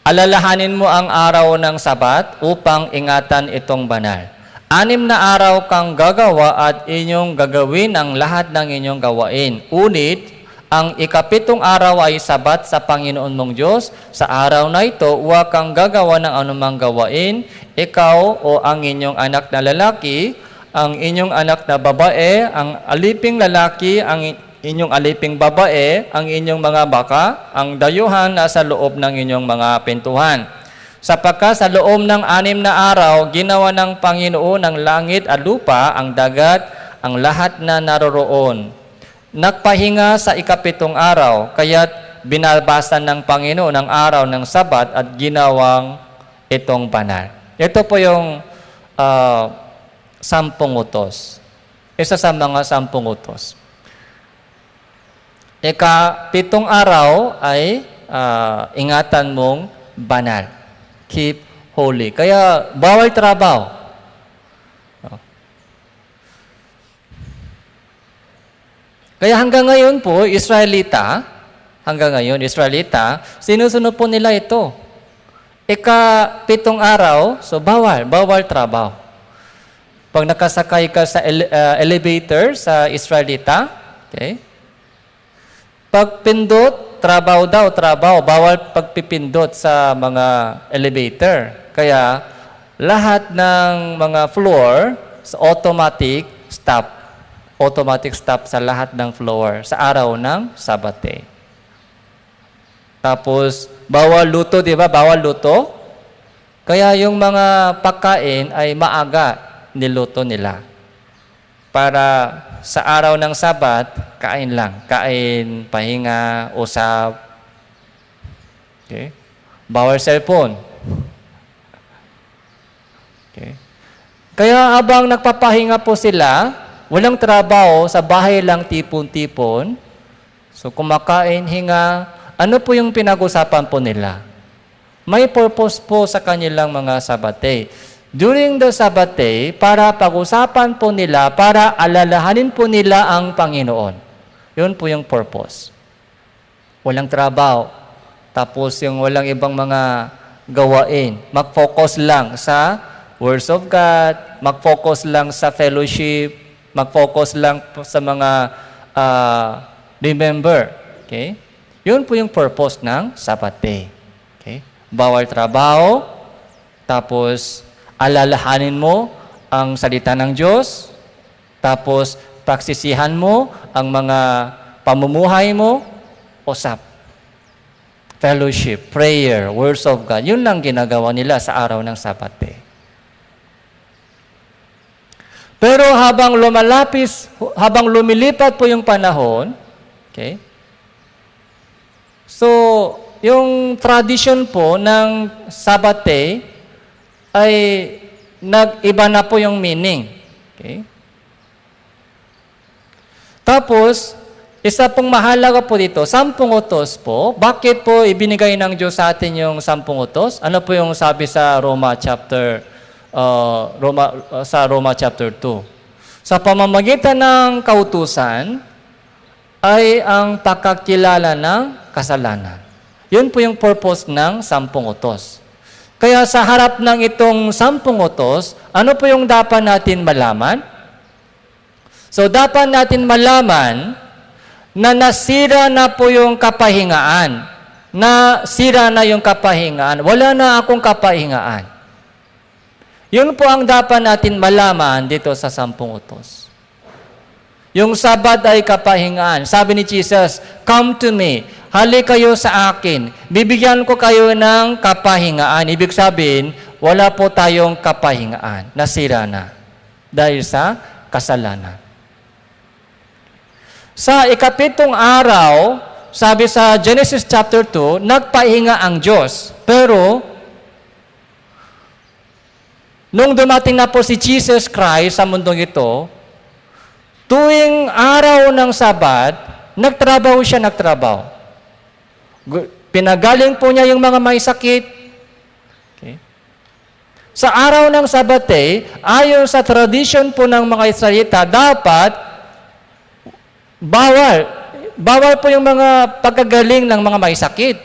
Alalahanin mo ang araw ng Sabat upang ingatan itong banal. 6 na araw kang gagawa at inyong gagawin ang lahat ng inyong gawain. Unit, ang ika-7 araw ay Sabat sa Panginoon mong Diyos. Sa araw na ito, huwag kang gagawa ng anumang gawain. Ikaw o ang inyong anak na lalaki, ang inyong anak na babae, ang aliping lalaki, ang inyong aliping babae, ang inyong mga baka, ang dayuhan na sa loob ng inyong mga pintuhan. Sapagkat sa loob ng 6 na araw, ginawa ng Panginoon ang langit at lupa, ang dagat, ang lahat na naroroon. Nagpahinga sa ika-7 araw, kaya't binalbasan ng Panginoon ang araw ng Sabat at ginawang itong banal. Ito po yung 10 utos. Isa sa mga 10 utos. Ika-7 araw ay ingatan mong banal. Keep holy. Kaya bawal trabaho. Kaya hanggang ngayon po, Israelita, sinusunod po nila ito. Ika-7 araw, so bawal trabaho. Pag nakasakay ka sa elevator sa Israelita, okay? Pag pindot, trabaho, bawal pagpipindot sa mga elevator. Kaya lahat ng mga floor sa automatic stop sa lahat ng floor sa araw ng Sabate. Tapos bawal luto, di ba? Bawal luto. Kaya yung mga pagkain ay maaga niluto nila. Para sa araw ng Sabat, kain lang. Kain, pahinga, usap. Okay? Bawal cellphone. Okay? Kaya habang nagpapahinga po sila, walang trabaho, sa bahay lang tipon-tipon. So kumakain, hinga. Ano po yung pinag-usapan po nila? May purpose po sa kanilang mga Sabate. During the Sabbath day, para pag-usapan po nila, para alalahanin po nila ang Panginoon. Yun po yung purpose. Walang trabaho. Tapos yung walang ibang mga gawain. Mag-focus lang sa words of God, mag-focus lang sa fellowship, mag-focus lang sa mga remember. Okay? Yun po yung purpose ng Sabbath day. Okay? Bawal trabaho, tapos alalahanin mo ang salita ng Diyos, tapos praksisihan mo ang mga pamumuhay mo, usap. Fellowship, prayer, words of God. Yun lang ginagawa nila sa araw ng Sabbath day. Pero habang lumilipat po yung panahon, okay? So, yung tradition po ng Sabbath day ay nag-iba na po yung meaning. Okay? Tapos, isa pong mahalaga po dito, 10 utos po. Bakit po ibinigay ng Diyos sa atin yung 10 utos? Ano po yung sabi sa Roma chapter 2? Sa pamamagitan ng kautusan ay ang pagkakilala ng kasalanan. Yun po yung purpose ng 10 utos. Kaya sa harap ng itong 10 utos, ano po yung dapat natin malaman? So dapat natin malaman na nasira na po yung kapahingaan. Nasira na yung kapahingaan. Wala na akong kapahingaan. Yun po ang dapat natin malaman dito sa 10 utos. Yung Sabat ay kapahingaan. Sabi ni Jesus, "Come to me, hali kayo sa akin, bibigyan ko kayo ng kapahingaan." Ibig sabihin, wala po tayong kapahingaan. Nasira na. Dahil sa kasalanan. Sa ika-7 araw, sabi sa Genesis chapter 2, nagpahinga ang Diyos. Pero, nung dumating na po si Jesus Christ sa mundong ito, tuwing araw ng Sabat, nagtrabaho siya. Pinagaling po niya yung mga may sakit. Okay. Sa araw ng Sabate, ayon sa tradition po ng mga Israelita, dapat bawal. Bawal po yung mga pagkagaling ng mga may sakit.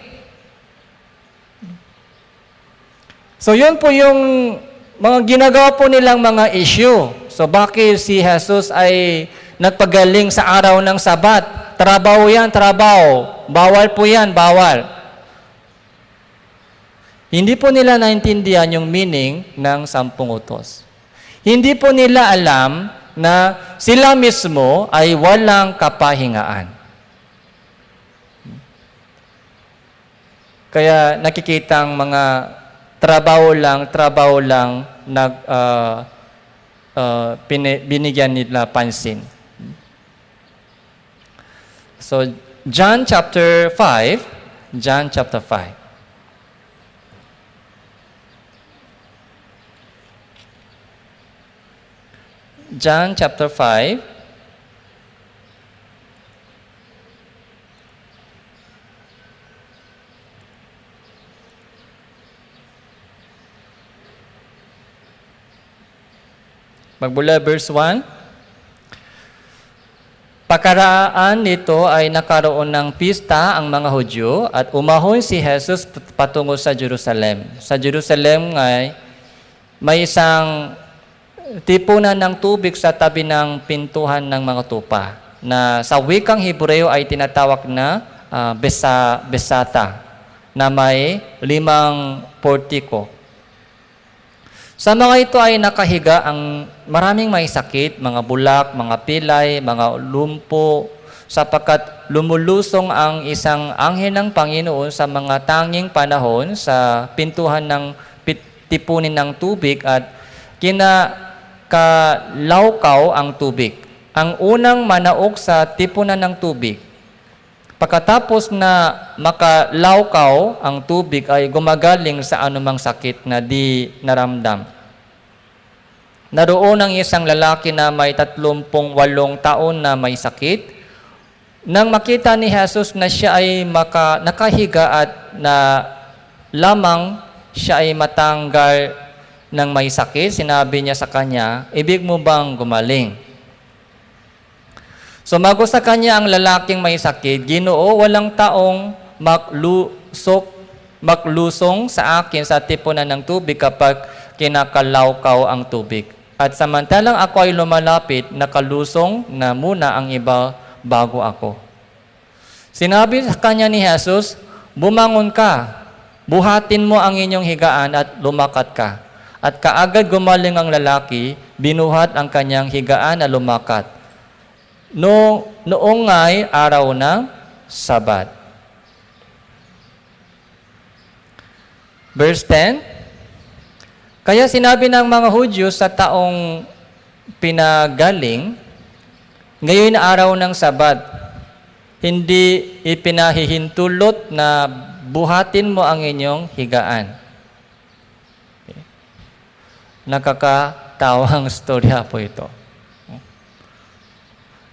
So yun po yung mga ginagawa po nilang mga issue. So bakit si Jesus ay nagpagaling sa araw ng Sabat? Trabaho yan, trabaho. Bawal po yan, bawal. Hindi po nila naintindihan yung meaning ng 10 utos. Hindi po nila alam na sila mismo ay walang kapahingaan. Kaya nakikitang mga trabaho lang binigyan nila pansin. So, John chapter 5. John chapter 5. Magbula verse 1. Pagkaraan nito ay nakaroon ng pista ang mga Hudyo at umahon si Jesus patungo sa Jerusalem. Sa Jerusalem ay may isang tipunan ng tubig sa tabi ng pintuhan ng mga tupa na sa wikang Hebreo ay tinatawag na besata na may 5 portiko. Sa mga ito ay nakahiga ang maraming may sakit, mga bulak, mga pilay, mga lumpo, sapagkat lumulusong ang isang anghel ng Panginoon sa mga tanging panahon sa pintuhan ng tipunin ng tubig at kalawkaw ang tubig. Ang unang manaog sa tipunan ng tubig. Pagkatapos na makalawkaw ang tubig ay gumagaling sa anumang sakit na di naramdam. Naroon ang isang lalaki na may 38 taon na may sakit. Nang makita ni Jesus na siya ay nakahiga at na lamang siya ay matanggal ng may sakit, sinabi niya sa kanya, ibig mo bang gumaling? Sumagot sa kanya ang lalaking may sakit, Ginoo, walang taong maklusong sa akin sa tipunan ng tubig kapag kinakalawkaw ang tubig. At samantalang ako ay lumalapit, nakalusong na muna ang iba bago ako. Sinabi sa kanya ni Jesus, bumangon ka, buhatin mo ang inyong higaan at lumakat ka. At kaagad gumaling ang lalaki, binuhat ang kanyang higaan na lumakat. Noong nga'y araw ng Sabat. Verse 10. Kaya sinabi ng mga Hudyo sa taong pinagaling, ngayon araw ng Sabat, hindi ipinahihintulot na buhatin mo ang inyong higaan. Nakakatawang storya po ito.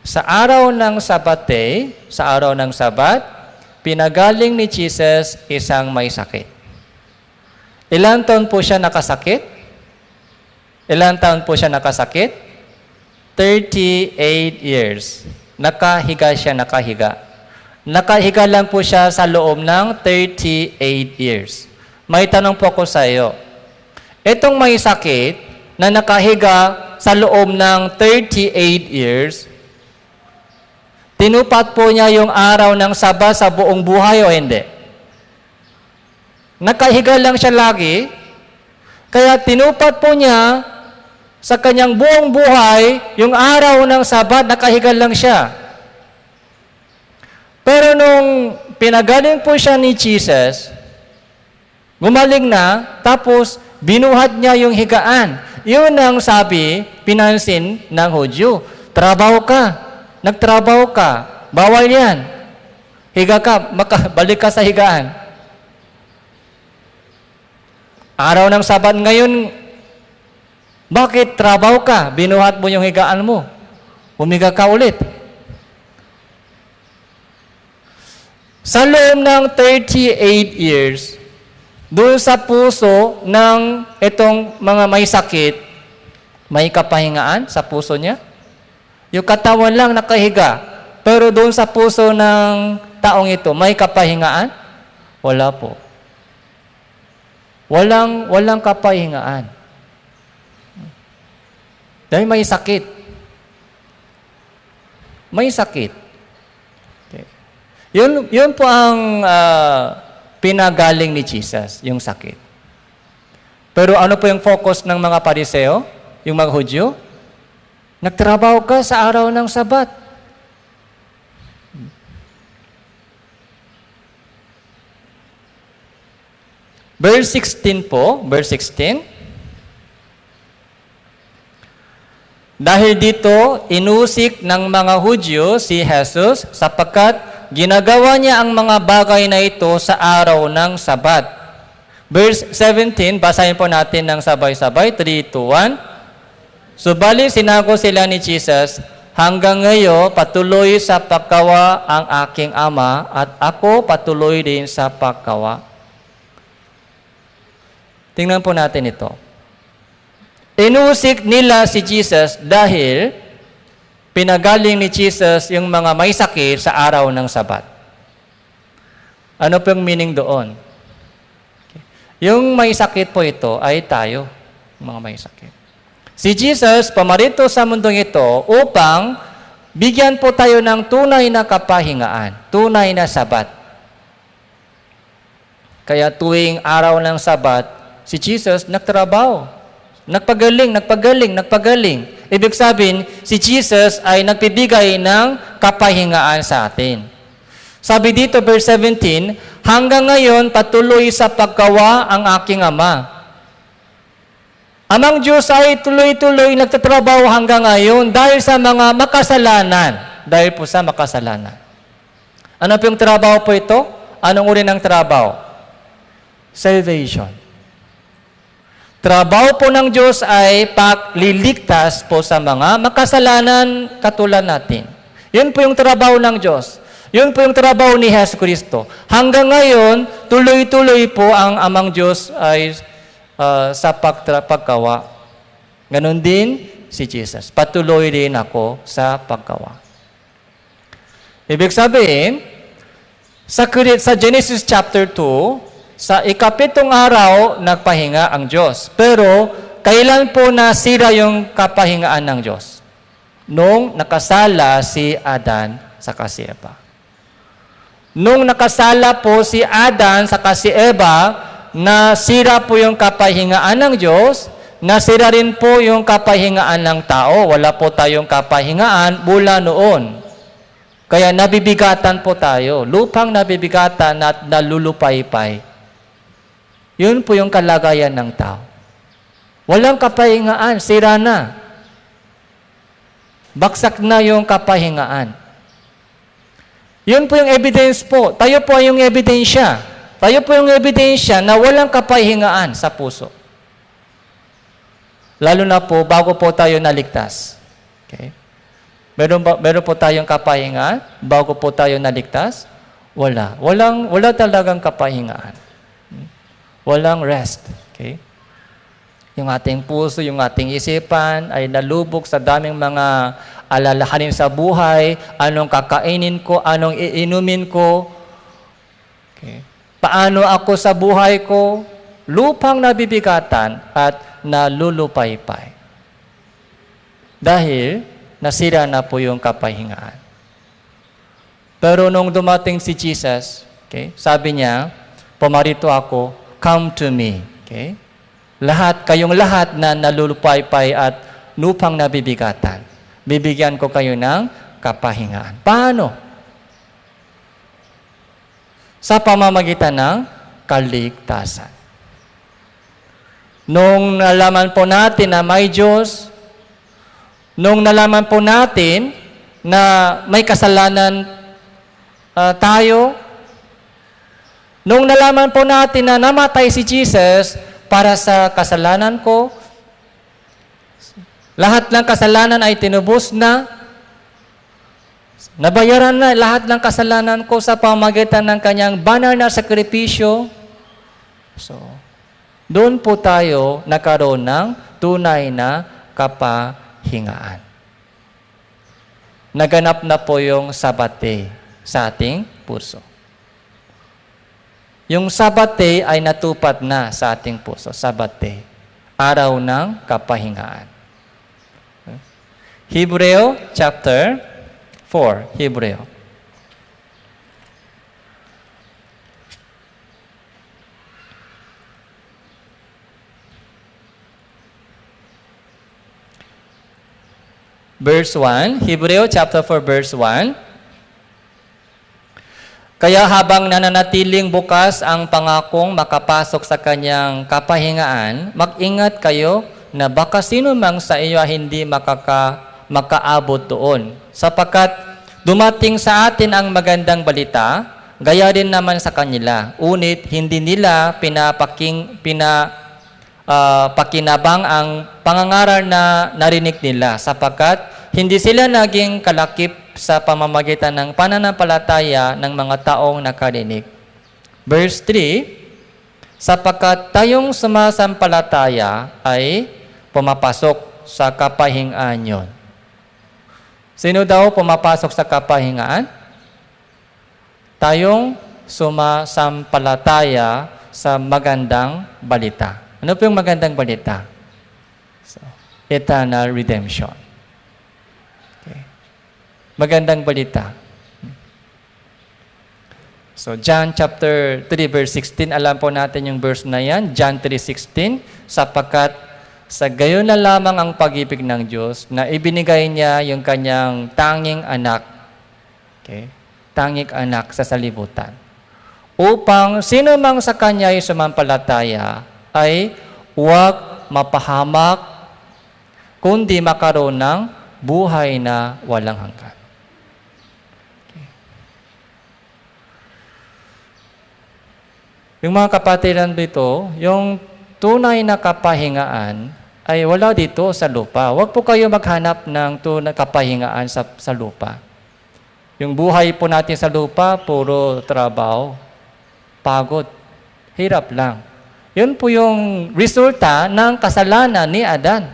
Sa araw ng Sabat, pinagaling ni Jesus isang may sakit. Ilang taon po siya nakasakit? 38 years. Nakahiga siya. Nakahiga lang po siya sa loob ng 38 years. May tanong po ako sa iyo. Itong may sakit na nakahiga sa loob ng 38 years, tinupat po niya yung araw ng Sabat sa buong buhay o hindi? Nakahiga lang siya lagi, kaya tinupat po niya sa kanyang buong buhay yung araw ng Sabat, nakahiga lang siya. Pero nung pinagaling po siya ni Jesus, gumaling na, tapos binuhat niya yung higaan. Yun ang sabi, pinansin ng Hudyo. Trabaho ka. Nagtrabaho ka. Bawal yan. Higa ka. Balik ka sa higaan. Araw ng Sabat ngayon, bakit trabaho ka? Binuhat mo yung higaan mo. Humiga ka ulit. Sa loob ng 38 years, Doon sa puso ng itong mga may sakit, may kapahingaan sa puso niya. Yung katawan lang nakahiga, pero doon sa puso ng taong ito, may kapahingaan? Wala po. Walang kapahingaan. Dahil may sakit. May sakit. Okay. Yun po ang pinagaling ni Jesus, yung sakit. Pero ano po yung focus ng mga Pariseo, yung mga Hudyo? Nagtrabaho ka sa araw ng Sabat. Verse 16 po, verse 16. Dahil dito, inusik ng mga Hudyo si Jesus sapagkat ginagawa niya ang mga bagay na ito sa araw ng Sabat. Verse 17, basahin po natin ng sabay-sabay, 3, 2, 1. Subalit sinago sila ni Jesus, hanggang ngayon patuloy sa paggawa ang aking Ama at ako patuloy din sa paggawa. Tingnan po natin ito. Inusik nila si Jesus dahil pinagaling ni Jesus yung mga may sakit sa araw ng Sabat. Ano po yung meaning doon? Okay. Yung may sakit po ito ay tayo, mga may sakit. Si Jesus pamarito sa mundong ito upang bigyan po tayo ng tunay na kapahingaan, tunay na Sabat. Kaya tuwing araw ng Sabat, si Jesus nagtrabaho. Nagpagaling. Ibig sabihin, si Jesus ay nagbibigay ng kapahingaan sa atin. Sabi dito, verse 17, hanggang ngayon patuloy sa paggawa ang aking Ama. Amang Diyos ay tuloy-tuloy nagtatrabaho hanggang ngayon dahil sa mga makasalanan. Dahil po sa makasalanan. Ano po yung trabaho po ito? Anong uri ng trabaho? Salvation. Trabaho po ng Diyos ay pagliligtas po sa mga makasalanan katulad natin. Yun po yung trabaho ng Diyos. Yun po yung trabaho ni Jesus Cristo. Hanggang ngayon, tuloy-tuloy po ang Amang Diyos ay sa paggawa. Ganon din si Jesus. Patuloy din ako sa paggawa. Ibig sabihin, sa Genesis chapter 2, sa ikapitong araw, nagpahinga ang Diyos. Pero, kailan po nasira yung kapahingaan ng Diyos? Nung nakasala si Adan sa si Eva. Nung nakasala po si Adan sa si Eva, nasira po yung kapahingaan ng Diyos, nasira rin po yung kapahingaan ng tao. Wala po tayong kapahingaan mula noon. Kaya nabibigatan po tayo. Lupang nabibigatan at nalulupaypay. Yun po yung kalagayan ng tao. Walang kapahingaan, sira na. Baksak na yung kapahingaan. Yun po yung evidence po. Tayo po yung ebidensya. Tayo po yung ebidensya na walang kapahingaan sa puso. Lalo na po, bago po tayo naligtas. Okay? Meron po tayong kapahingaan bago po tayo naligtas? Wala. Wala talagang kapahingaan. Walang rest. Okay? Yung ating puso, yung ating isipan ay nalubog sa daming mga alalahanin sa buhay, anong kakainin ko, anong iinumin ko, okay? Paano ako sa buhay ko, lupang nabibigatan at nalulupaypay. Dahil nasira na po yung kapahingaan. Pero nung dumating si Jesus, okay, sabi niya, pumarito ako, come to me. Okay? Kayong lahat na nalulupaypay at lupang nabibigatan. Bibigyan ko kayo ng kapahingaan. Paano? Sa pamamagitan ng kaligtasan. Nung nalaman po natin na may Diyos, nung nalaman po natin na may kasalanan tayo, nung nalaman po natin na namatay si Jesus para sa kasalanan ko, lahat ng kasalanan ay tinubos na, nabayaran na lahat ng kasalanan ko sa pamamagitan ng kanyang banal na sakripisyo, So, doon po tayo nagkaroon ng tunay na kapahingaan. Naganap na po yung Sabbath day sa ating puso. Yung Sabbath day ay natupad na sa ating puso. Sabbath day. Araw ng kapahingaan. Hebreo chapter 4. Hebreo. Verse 1, Hebreo chapter 4 verse 1. Kaya habang nananatiling bukas ang pangakong makapasok sa kanyang kapahingaan, mag-ingat kayo na baka sino mang sa iyo hindi makaabot doon. Sapagkat dumating sa atin ang magandang balita, gaya din naman sa kanila. Unit, hindi nila pakinabang ang pangangaral na narinig nila sapagkat hindi sila naging kalakip sa pamamagitan ng pananampalataya ng mga taong nakarinig. Verse 3, sapagkat tayong sumasampalataya ay pumapasok sa kapahingaan yon. Sino daw pumapasok sa kapahingaan? Tayong sumasampalataya sa magandang balita. Ano po yung magandang balita? So, eternal redemption. Okay. Magandang balita. So, John chapter 3 verse 16, alam po natin yung verse na yan. John 3:16, sapagkat sa gayon na lamang ang pag-ibig ng Diyos na ibinigay niya yung kanyang tanging anak. Okay? Tanging anak sa salibutan. Upang sino mang sa kanya ay sumampalataya ay huwag mapahamak, kundi makaroon ng buhay na walang hanggan. Okay. Yung mga kapatiran dito, yung tunay na kapahingaan ay wala dito sa lupa. Huwag po kayo maghanap ng tunay kapahingaan sa lupa. Yung buhay po natin sa lupa, puro trabaho, pagod, hirap lang. Yun po yung resulta ng kasalanan ni Adan.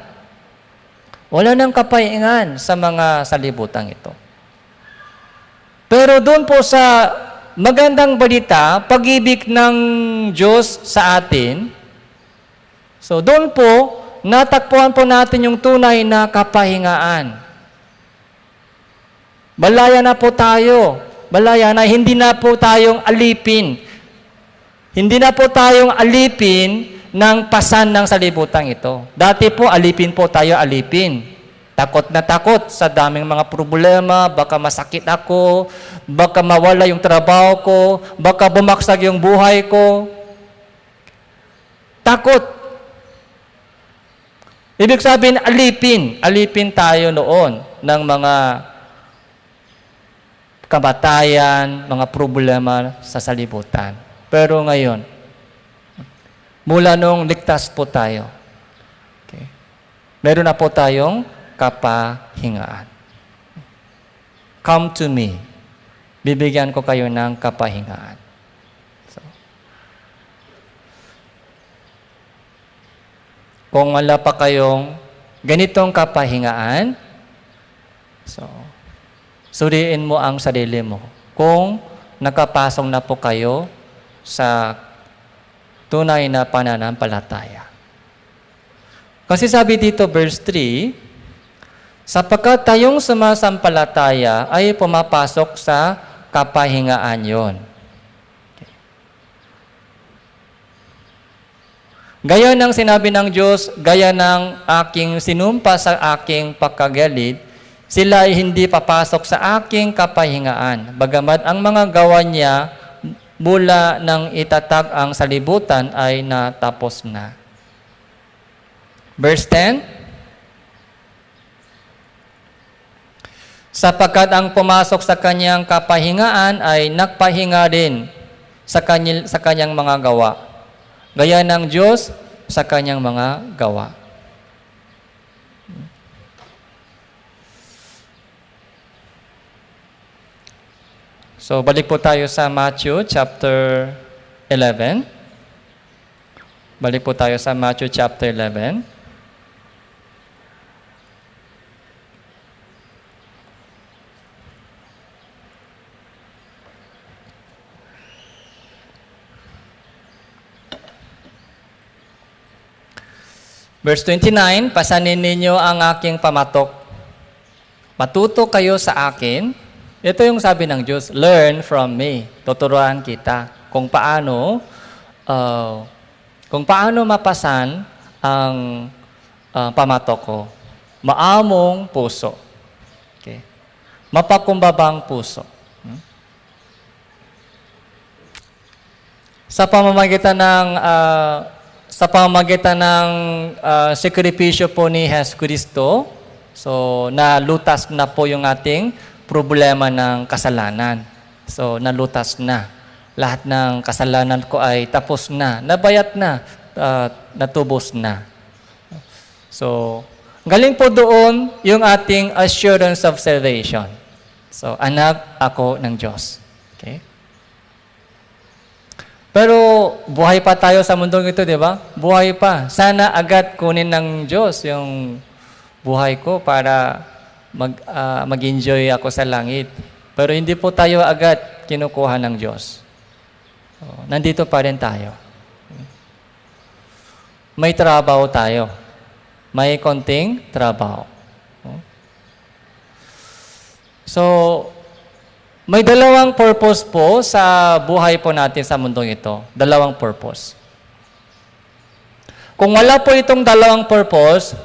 Wala nang kapahingaan sa mga salibutang ito. Pero doon po sa magandang balita, pag-ibig ng Diyos sa atin, so doon po, natakpuan po natin yung tunay na kapahingaan. Malaya na po tayo. Malaya na, hindi na po tayong alipin. Hindi na po tayong alipin ng pasan ng salibutan ito. Dati po, alipin po tayo, alipin. Takot na takot sa daming mga problema, baka masakit ako, baka mawala yung trabaho ko, baka bumaksag yung buhay ko. Takot. Ibig sabihin, alipin. Alipin tayo noon ng mga kamatayan, mga problema sa salibutan. Pero ngayon, mula nung ligtas po tayo, okay, meron na po tayong kapahingaan. Come to me. Bibigyan ko kayo ng kapahingaan. So, kung wala pa kayong ganitong kapahingaan, so, suriin mo ang sarili mo. Kung nakapasok na po kayo sa tunay na pananampalataya. Kasi sabi dito, verse 3, sapagkat tayong sumasampalataya ay pumapasok sa kapahingaan yon. Okay. Gaya ng sinabi ng Diyos, gaya ng aking sinumpa sa aking pagkagalit, sila ay hindi papasok sa aking kapahingaan. Bagamat ang mga gawa niya mula nang itatag ang salibutan ay natapos na. Verse 10, sapagkat ang pumasok sa kanyang kapahingaan ay nagpahinga din sa kanyang mga gawa. Gaya ng Diyos sa kanyang mga gawa. So, balik po tayo sa Matthew chapter 11. Balik po tayo sa Matthew chapter 11. Verse 29, pasanin ninyo ang aking pamatok. Matuto kayo sa akin. Ito yung sabi ng Diyos, learn from me. Tuturuan kita kung paano mapasan ang pamatok ko. Maamong puso. Okay. Mapakumbabang puso. Sa pamamagitan ng sakripisyo po ni Jesus Cristo, so nalutas na po yung ating problema ng kasalanan. So nalutas na. Lahat ng kasalanan ko ay tapos na, nabayat na, natubos na. So, galing po doon yung ating assurance of salvation. So, anak ako ng Diyos. Okay? Pero buhay pa tayo sa mundong ito, di ba? Buhay pa. Sana agad kunin ng Diyos yung buhay ko para mag-enjoy ako sa langit. Pero hindi po tayo agad kinukuha ng Diyos. So, nandito pa rin tayo. May trabaho tayo. May konting trabaho. So, may dalawang purpose po sa buhay po natin sa mundong ito. Dalawang purpose. Kung wala po itong dalawang purpose,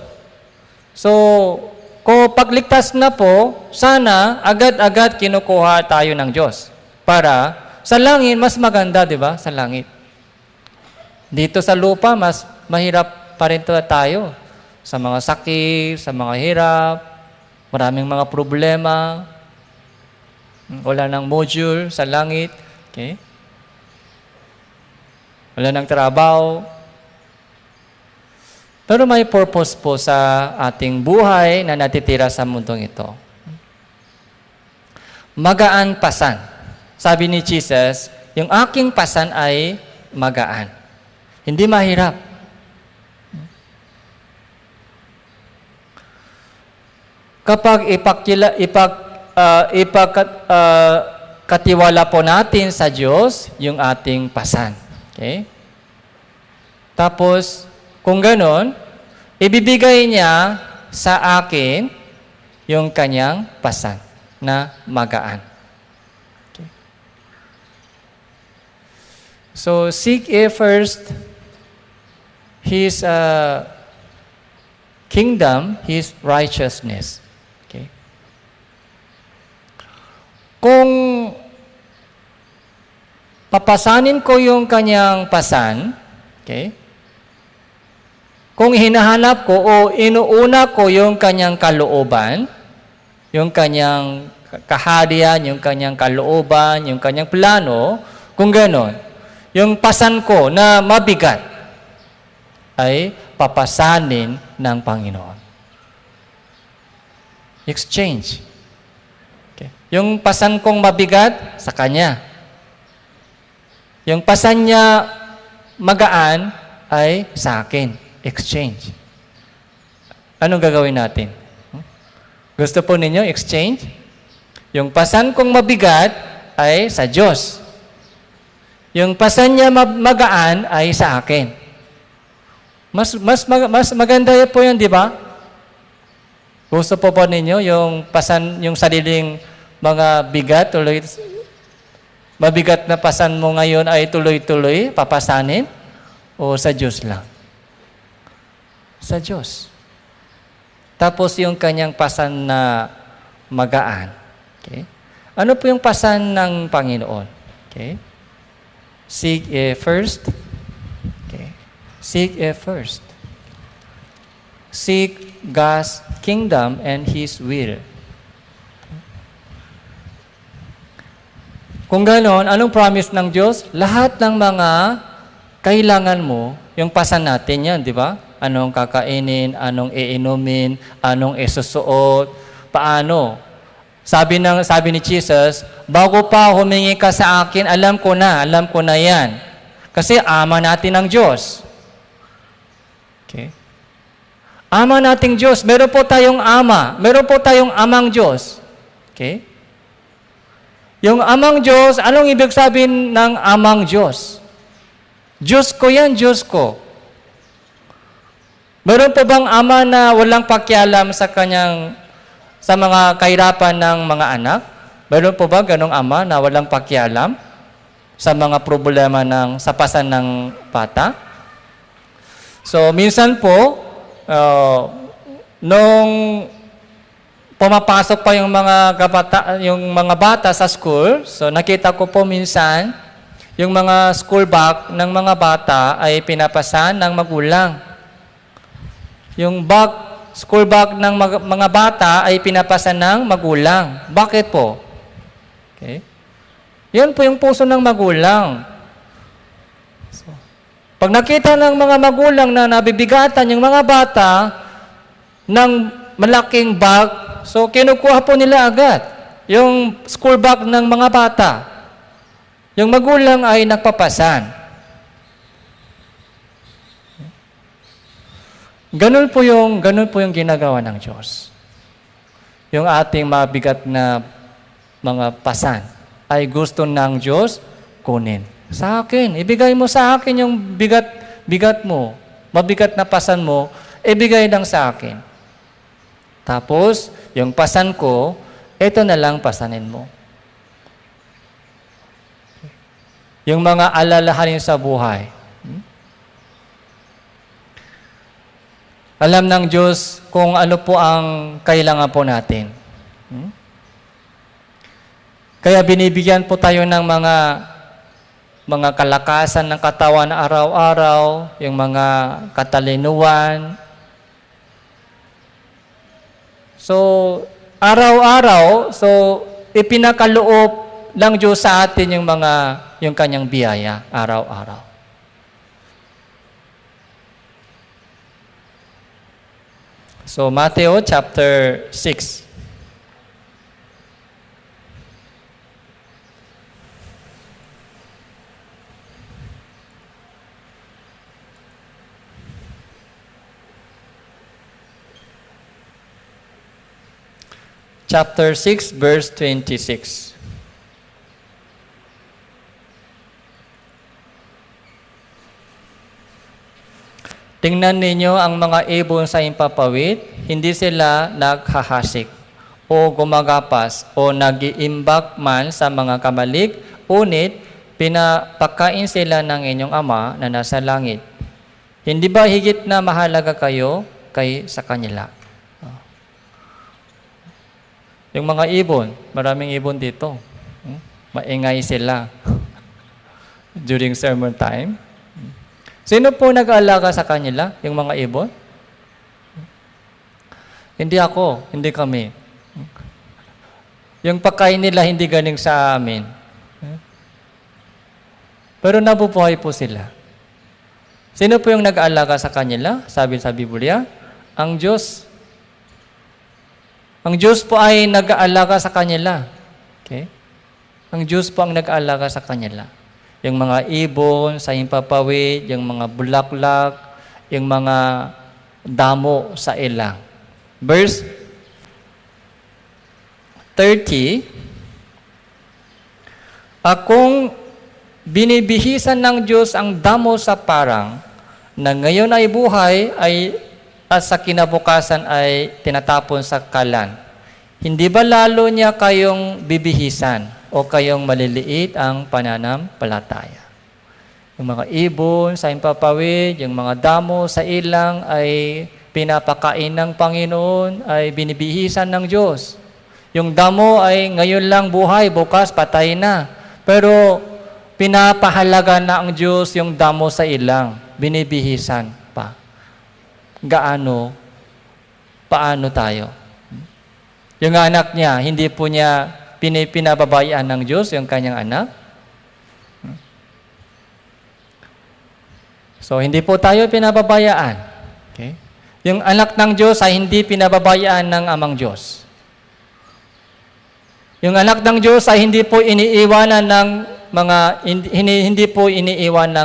so, kung pagligtas na po, sana agad-agad kinukuha tayo ng Diyos. Para sa langit, mas maganda, di ba? Sa langit. Dito sa lupa, mas mahirap pa rin tayo. Sa mga sakit, sa mga hirap, maraming mga problema. Wala ng module sa langit. Okay? Wala ng trabaho. Pero may purpose po sa ating buhay na natitira sa mundong ito. Magaan pasan. Sabi ni Jesus, yung aking pasan ay magaan. Hindi mahirap. Kapag ipagkatiwala po natin sa Diyos yung ating pasan. Okay? Tapos, kung ganon, ibibigay niya sa akin yung kanyang pasan na magaan. Okay. So, seek ye first His kingdom, His righteousness. Okay. Kung papasanin ko yung kanyang pasan, okay, kung hinahanap ko o inuuna ko yung kanyang kalooban, yung kanyang kaharian, yung kanyang kalooban, yung kanyang plano, kung ganon, yung pasan ko na mabigat ay papasanin ng Panginoon. Exchange. Okay. Yung pasan kong mabigat, sa Kanya. Yung pasan niya magaan ay sa akin. Exchange. Anong gagawin natin? Gusto po ninyo exchange? Yung pasan kong mabigat ay sa Diyos. Yung pasan niya magaan ay sa akin. Mas maganda po yun, di ba? Gusto po ninyo yung pasan, yung sariling mga bigat, mabigat na pasan mo ngayon ay tuloy-tuloy papasanin o sa Diyos lang? Sa Diyos. Tapos yung kanyang pasan na magaan. Okay? Ano po yung pasan ng Panginoon? Okay? Seek ye first. Okay. Seek ye first. Seek God's kingdom and His will. Kung ganon, anong promise ng Diyos? Lahat ng mga kailangan mo, yung pasan natin yan, di ba? Anong kakainin, anong iinumin, anong isusuot, paano? Sabi ni Jesus, bago pa humingi ka sa akin, alam ko na yan. Kasi ama natin ng Diyos. Okay? Ama nating Diyos. Meron po tayong Ama. Meron po tayong Amang Diyos. Okay? Yung Amang Diyos, anong ibig sabihin ng Amang Diyos? Diyos ko yan, Diyos ko. Meron po bang ama na walang pakialam sa mga kahirapan ng mga anak? Meron po ba ganong ama na walang pakialam sa mga problema sa pasan ng bata? So, minsan po, nung pumapasok pa yung mga bata sa school, so nakita ko po minsan, yung mga school bag ng mga bata ay pinapasan ng magulang. Yung school bag ng mga bata ay pinapasan ng magulang. Bakit po? Okay. Yan po yung puso ng magulang. So, pag nakita ng mga magulang na nabibigatan yung mga bata ng malaking bag, so kinukuha po nila agad yung school bag ng mga bata. Yung magulang ay nagpapasan. Ganun po yung ginagawa ng Diyos. Yung ating mabigat na mga pasan ay gusto ng Diyos kunin. Sa akin, ibigay mo sa akin yung bigat mo, mabigat na pasan mo, ibigay lang sa akin. Tapos, yung pasan ko, ito na lang pasanin mo. Yung mga alalahanin sa buhay. Alam ng Diyos kung ano po ang kailangan po natin. Kaya binibigyan po tayo ng mga kalakasan ng katawan araw-araw, yung mga katalinuhan. So, araw-araw, ipinakaloob ng Diyos sa atin yung kanyang biyaya araw-araw. So, Matthew chapter 6. Chapter 6, verse 26. Tingnan ninyo ang mga ibon sa impapawid, hindi sila naghahasik o gumagapas o nag-iimbak man sa mga kamalik, unit pinapakain sila ng inyong Ama na nasa langit. Hindi ba higit na mahalaga kayo sa kanila? Yung mga ibon, maraming ibon dito. Maingay sila during sermon time. Sino po nag-aalaga sa kanila, yung mga ibon? Hindi ako, hindi kami. Yung pagkain nila hindi galing sa amin. Pero nabubuhay po sila. Sino po yung nag-aalaga sa kanila? Sabi sa Biblia, ang Diyos. Ang Diyos po ay nag-aalaga sa kanila. Okay? Ang Diyos po ang nag-aalaga sa kanila. Yung mga ibon sa impapawid, yung mga bulaklak, yung mga damo sa ilang. Verse 30, akong binibihisan ng Diyos ang damo sa parang, na ngayon ay buhay, at sa kinabukasan ay tinatapon sa kalan. Hindi ba lalo niya kayong bibihisan o kayong maliliit ang pananampalataya? Yung mga ibon sa impapawid, yung mga damo sa ilang ay pinapakain ng Panginoon, ay binibihisan ng Diyos. Yung damo ay ngayon lang buhay, bukas patay na. Pero pinapahalaga na ang Diyos yung damo sa ilang, binibihisan pa. Paano tayo? Yung anak niya, hindi po niya pinababayaan ng Diyos yung kanyang anak. So, hindi po tayo pinababayaan. Okay? Yung anak ng Diyos ay hindi pinababayaan ng Amang Diyos. Yung anak ng Diyos ay hindi po iniiwanan ng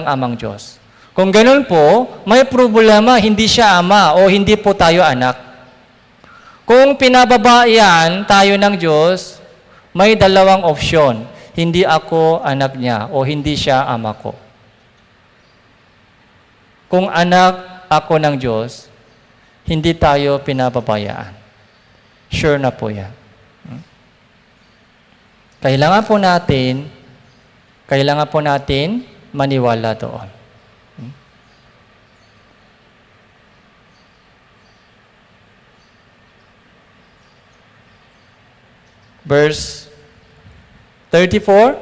Amang Diyos. Kung ganun po, may problema, hindi siya ama o hindi po tayo anak. Kung pinababayaan tayo ng Diyos, may dalawang opsyon. Hindi ako anak niya o hindi siya ama ko. Kung anak ako ng Diyos, hindi tayo pinababayaan. Sure na po yan. Kailangan po natin maniwala doon. Verse 34,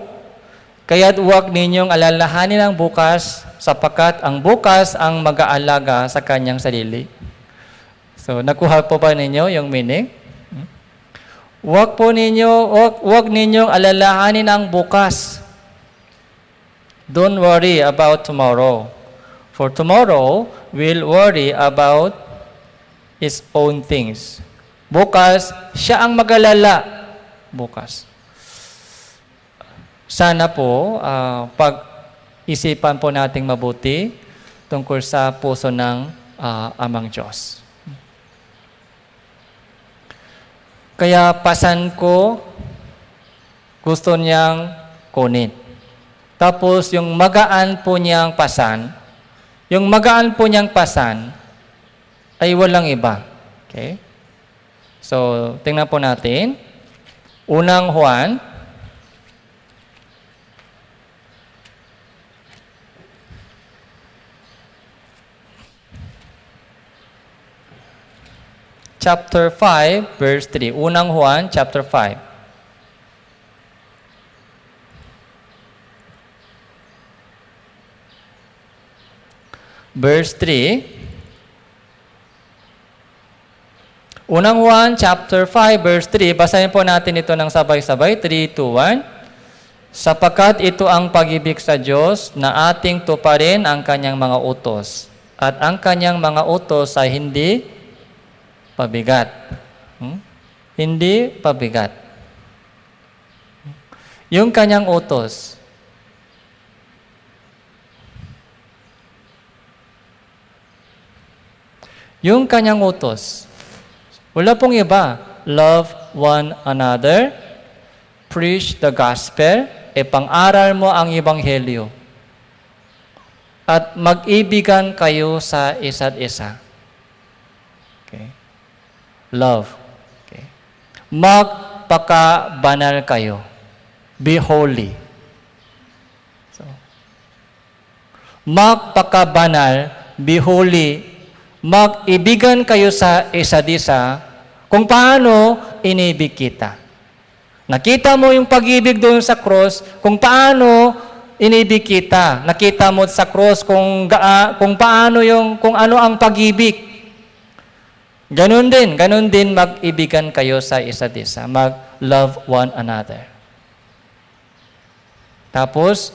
kaya't huwag ninyong alalahanin ang bukas, sapagkat ang bukas ang mag-aalaga sa kanyang sarili. So, nakuha po ba ninyo yung meaning? Huwag ninyong alalahanin ang bukas. Don't worry about tomorrow. For tomorrow will worry about its own things. Bukas, siya ang mag-alala. Bukas. Sana po, pag-isipan po nating mabuti tungkol sa puso ng Amang Diyos. Kaya pasan ko, gusto niyang kunin. Tapos yung magaan po niyang pasan ay walang iba. Okay? So, tingnan po natin. Unang Juan, chapter 5, verse 3. Unang Juan, chapter 5. Verse 3. Unang Juan, chapter 5, verse 3. Basahin po natin ito ng sabay-sabay. 3, 2, 1. Sapagkat ito ang pag-ibig sa Diyos na ating tuparin ang kanyang mga utos. At ang kanyang mga utos ay hindi pabigat. Hindi pabigat. Yung kanyang utos. Yung kanyang utos. Wala pong iba. Love one another. Preach the gospel. Pang-aral mo ang ebanghelyo. At mag-ibigan kayo sa isa't isa. Okay. Love. Okay. Magpakabanal kayo. Be holy. So, magpakabanal, be holy. Mag-ibigan kayo sa isa't isa kung paano inibig kita. Nakita mo yung pag-ibig doon sa cross, kung paano inibig kita. Nakita mo sa cross kung ano ang pag-ibig. Ganon din mag-ibigan kayo sa isa't isa. Mag-love one another. Tapos,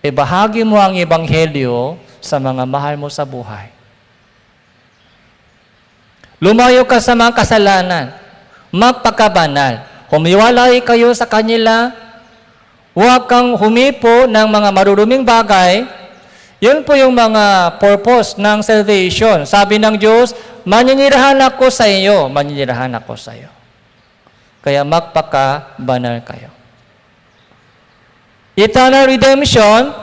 ibahagi mo ang ebanghelyo sa mga mahal mo sa buhay. Lumayo ka sa mga kasalanan. Magpakabanal. Humiwalay kayo sa kanila. Huwag kang humipo ng mga maruruming bagay. Yun po yung mga purpose ng salvation. Sabi ng Diyos, maninirahan ako sa iyo. Maninirahan ako sa iyo. Kaya magpakabanal kayo. Eternal redemption,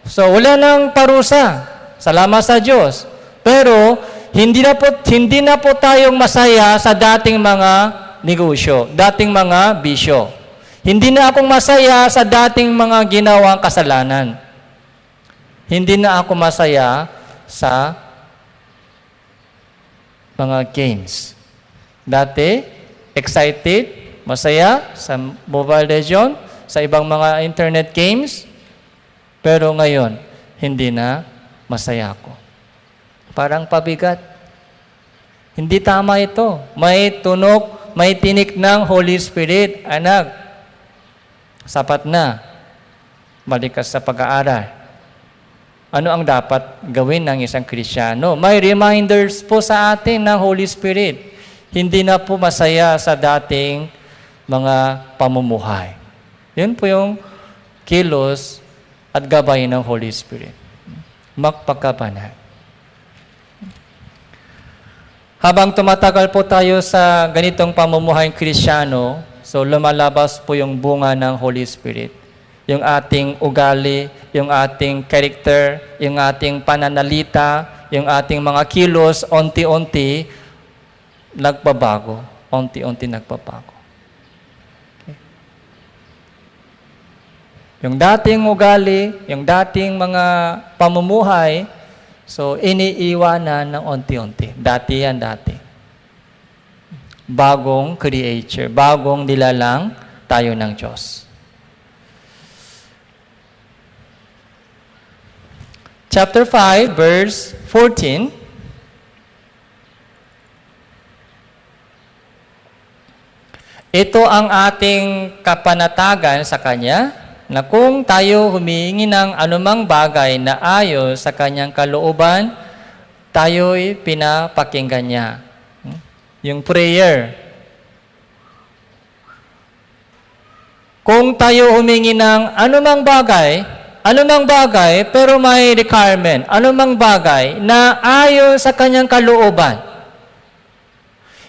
so wala nang parusa. Salamat sa Diyos. Pero, hindi na po tayong masaya sa dating mga negosyo, dating mga bisyo. Hindi na akong masaya sa dating mga ginawang kasalanan. Hindi na ako masaya sa mga games. Dati, excited, masaya sa Mobile Legends, sa ibang mga internet games, pero ngayon, hindi na masaya ako. Parang pabigat. Hindi tama ito. May tunog, may tinik ng Holy Spirit. Anak, sapat na. Balik ka sa pag-aaral. Ano ang dapat gawin ng isang Kristiyano? May reminders po sa atin ng Holy Spirit. Hindi na po masaya sa dating mga pamumuhay. Yun po yung kilos at gabay ng Holy Spirit. magpakabanal. Habang tumatagal po tayo sa ganitong pamumuhay Kristiyano, so lumalabas po yung bunga ng Holy Spirit. Yung ating ugali, yung ating character, yung ating pananalita, yung ating mga kilos, unti-unti nagbabago. Unti-unti nagbabago. Okay. Yung dating ugali, yung dating mga pamumuhay, so iniiwanan ng unti-unti. Dati yan, dati. Bagong creature, bagong nilalang tayo ng Diyos. Chapter 5, verse 14. Ito ang ating kapanatagan sa Kanya, na kung tayo humihingi ng anumang bagay na ayon sa Kanyang kalooban, tayo'y pinapakinggan Niya. Yung prayer. Kung tayo humingi ng anumang bagay, pero may requirement, anumang bagay na ayon sa Kanyang kalooban.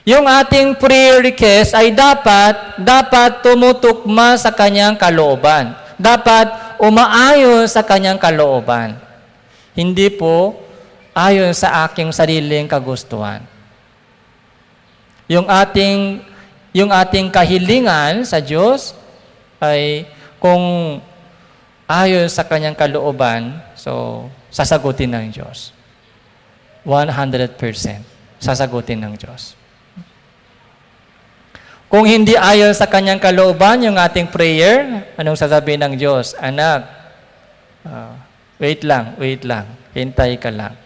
Yung ating prayer request ay dapat tumutugma sa Kanyang kalooban. Dapat umaayon sa Kanyang kalooban. Hindi po ayon sa aking sariling kagustuhan. Yung ating kahilingan sa Diyos ay kung ayon sa Kanyang kalooban, so sasagutin ng Diyos. 100% sasagutin ng Diyos. Kung hindi ayon sa Kanyang kalooban, yung ating prayer, anong sasabihin ng Diyos? Anak, wait lang, hintay ka lang.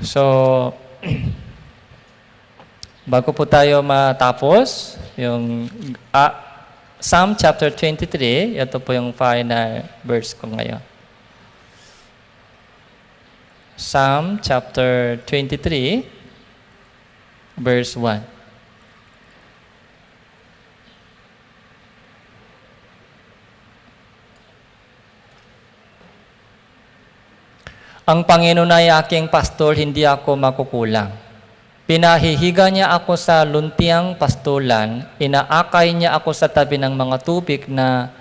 So, bago po tayo matapos, yung Psalm chapter 23, ito po yung final verse ko ngayon. Psalm chapter 23, verse 1. Ang Panginoon ay aking pastor, hindi ako makukulang. Pinahihiga niya ako sa luntiang pastulan, inaakay niya ako sa tabi ng mga tubig na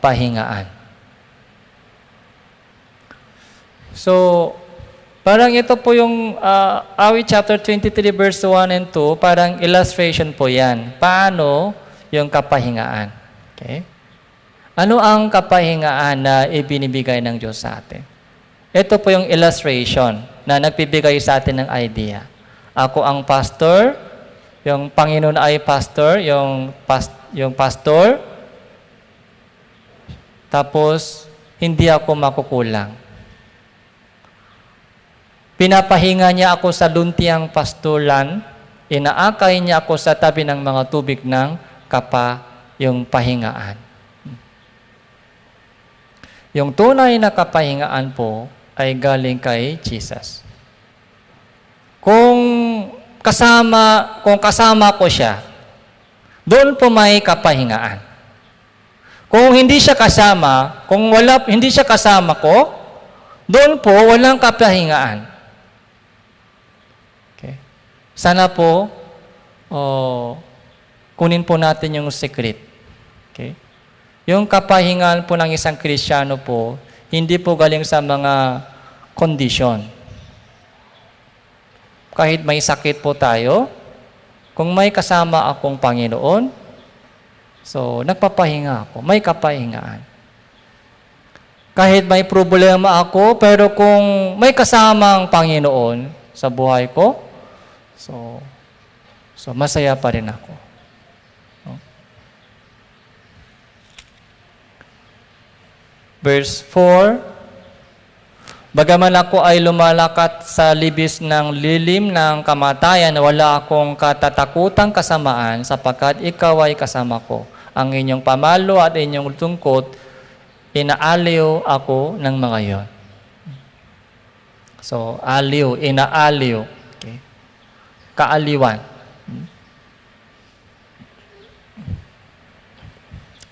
pahingaan. So, parang ito po yung awit chapter 23 verse 1 and 2, parang illustration po yan. Paano yung kapahingaan? Okay? Ano ang kapahingaan na ibinibigay ng Diyos sa atin? Ito po yung illustration na nagbibigay sa atin ng idea. Ako ang pastor, yung Panginoon ay pastor, yung pastor, tapos hindi ako makukulang. Pinapahinga niya ako sa luntiang pastulan, inaakay niya ako sa tabi ng mga tubig ng yung pahingaan. Yung tunay na kapahingaan po ay galing kay Jesus. Kung kasama ko siya, doon po may kapahingaan. Kung hindi siya kasama, hindi siya kasama ko, doon po walang kapahingaan. Sana po, kunin po natin yung secret. Okay? Yung kapahingaan po ng isang Kristiyano po, hindi po galing sa mga kondisyon. Kahit may sakit po tayo, kung may kasama akong Panginoon, so nagpapahinga ako, may kapahingaan. Kahit may problema ako, pero kung may kasamang Panginoon sa buhay ko, So masaya pa rin ako. No? Verse 4, bagaman ako ay lumalakat sa libis ng lilim ng kamatayan, wala akong katatakutang kasamaan sapagkat ikaw ay kasama ko. Ang inyong pamalo at inyong tungkot, inaaliw ako ng mga yon. So, inaaliw. Kaaliwan.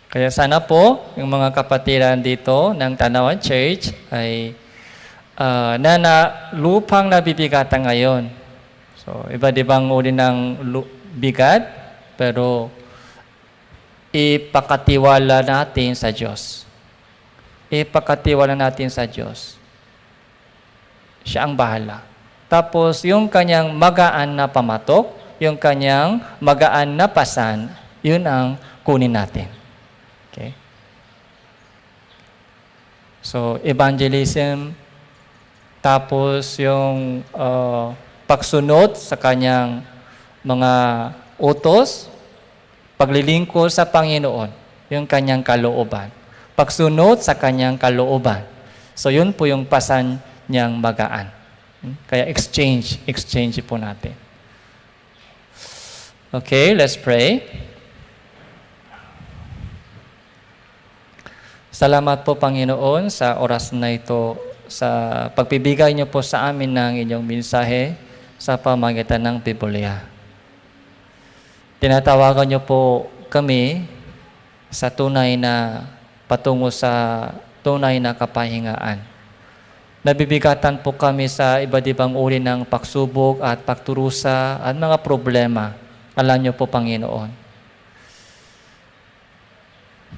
Kaya sana po, yung mga kapatiran dito ng Tanawan Church ay lupang nabibigatan ngayon. So, iba't ibang uri ng bigat, pero ipakatiwala natin sa Diyos. Ipakatiwala natin sa Diyos. Siya ang bahala. Tapos, yung kanyang magaan na pamatok, yung kanyang magaan na pasan, yun ang kunin natin. Okay? So, evangelism, tapos yung pagsunod sa kanyang mga utos, paglilingkod sa Panginoon, yung kanyang kalooban. Pagsunod sa kanyang kalooban. So, yun po yung pasan niyang magaan. Kaya exchange po natin. Okay, let's pray. Salamat po, Panginoon, sa oras na ito, sa pagpibigay niyo po sa amin ng inyong mensahe sa pamagitan ng Biblia. Tinatawagan niyo po kami sa tunay na patungo sa tunay na kapahingaan. Nabibigatan po kami sa iba't ibang uri ng pagsubok at pagturusa at mga problema. Alam niyo po, Panginoon.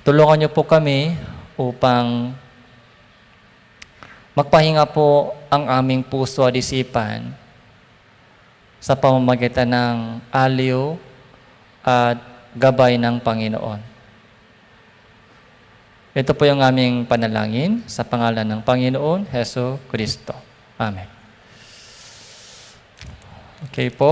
Tulungan niyo po kami upang magpahinga po ang aming puso at isipan sa pamamagitan ng aliw at gabay ng Panginoon. Ito po yung aming panalangin sa pangalan ng Panginoon Hesus Kristo. Amen. Okay po.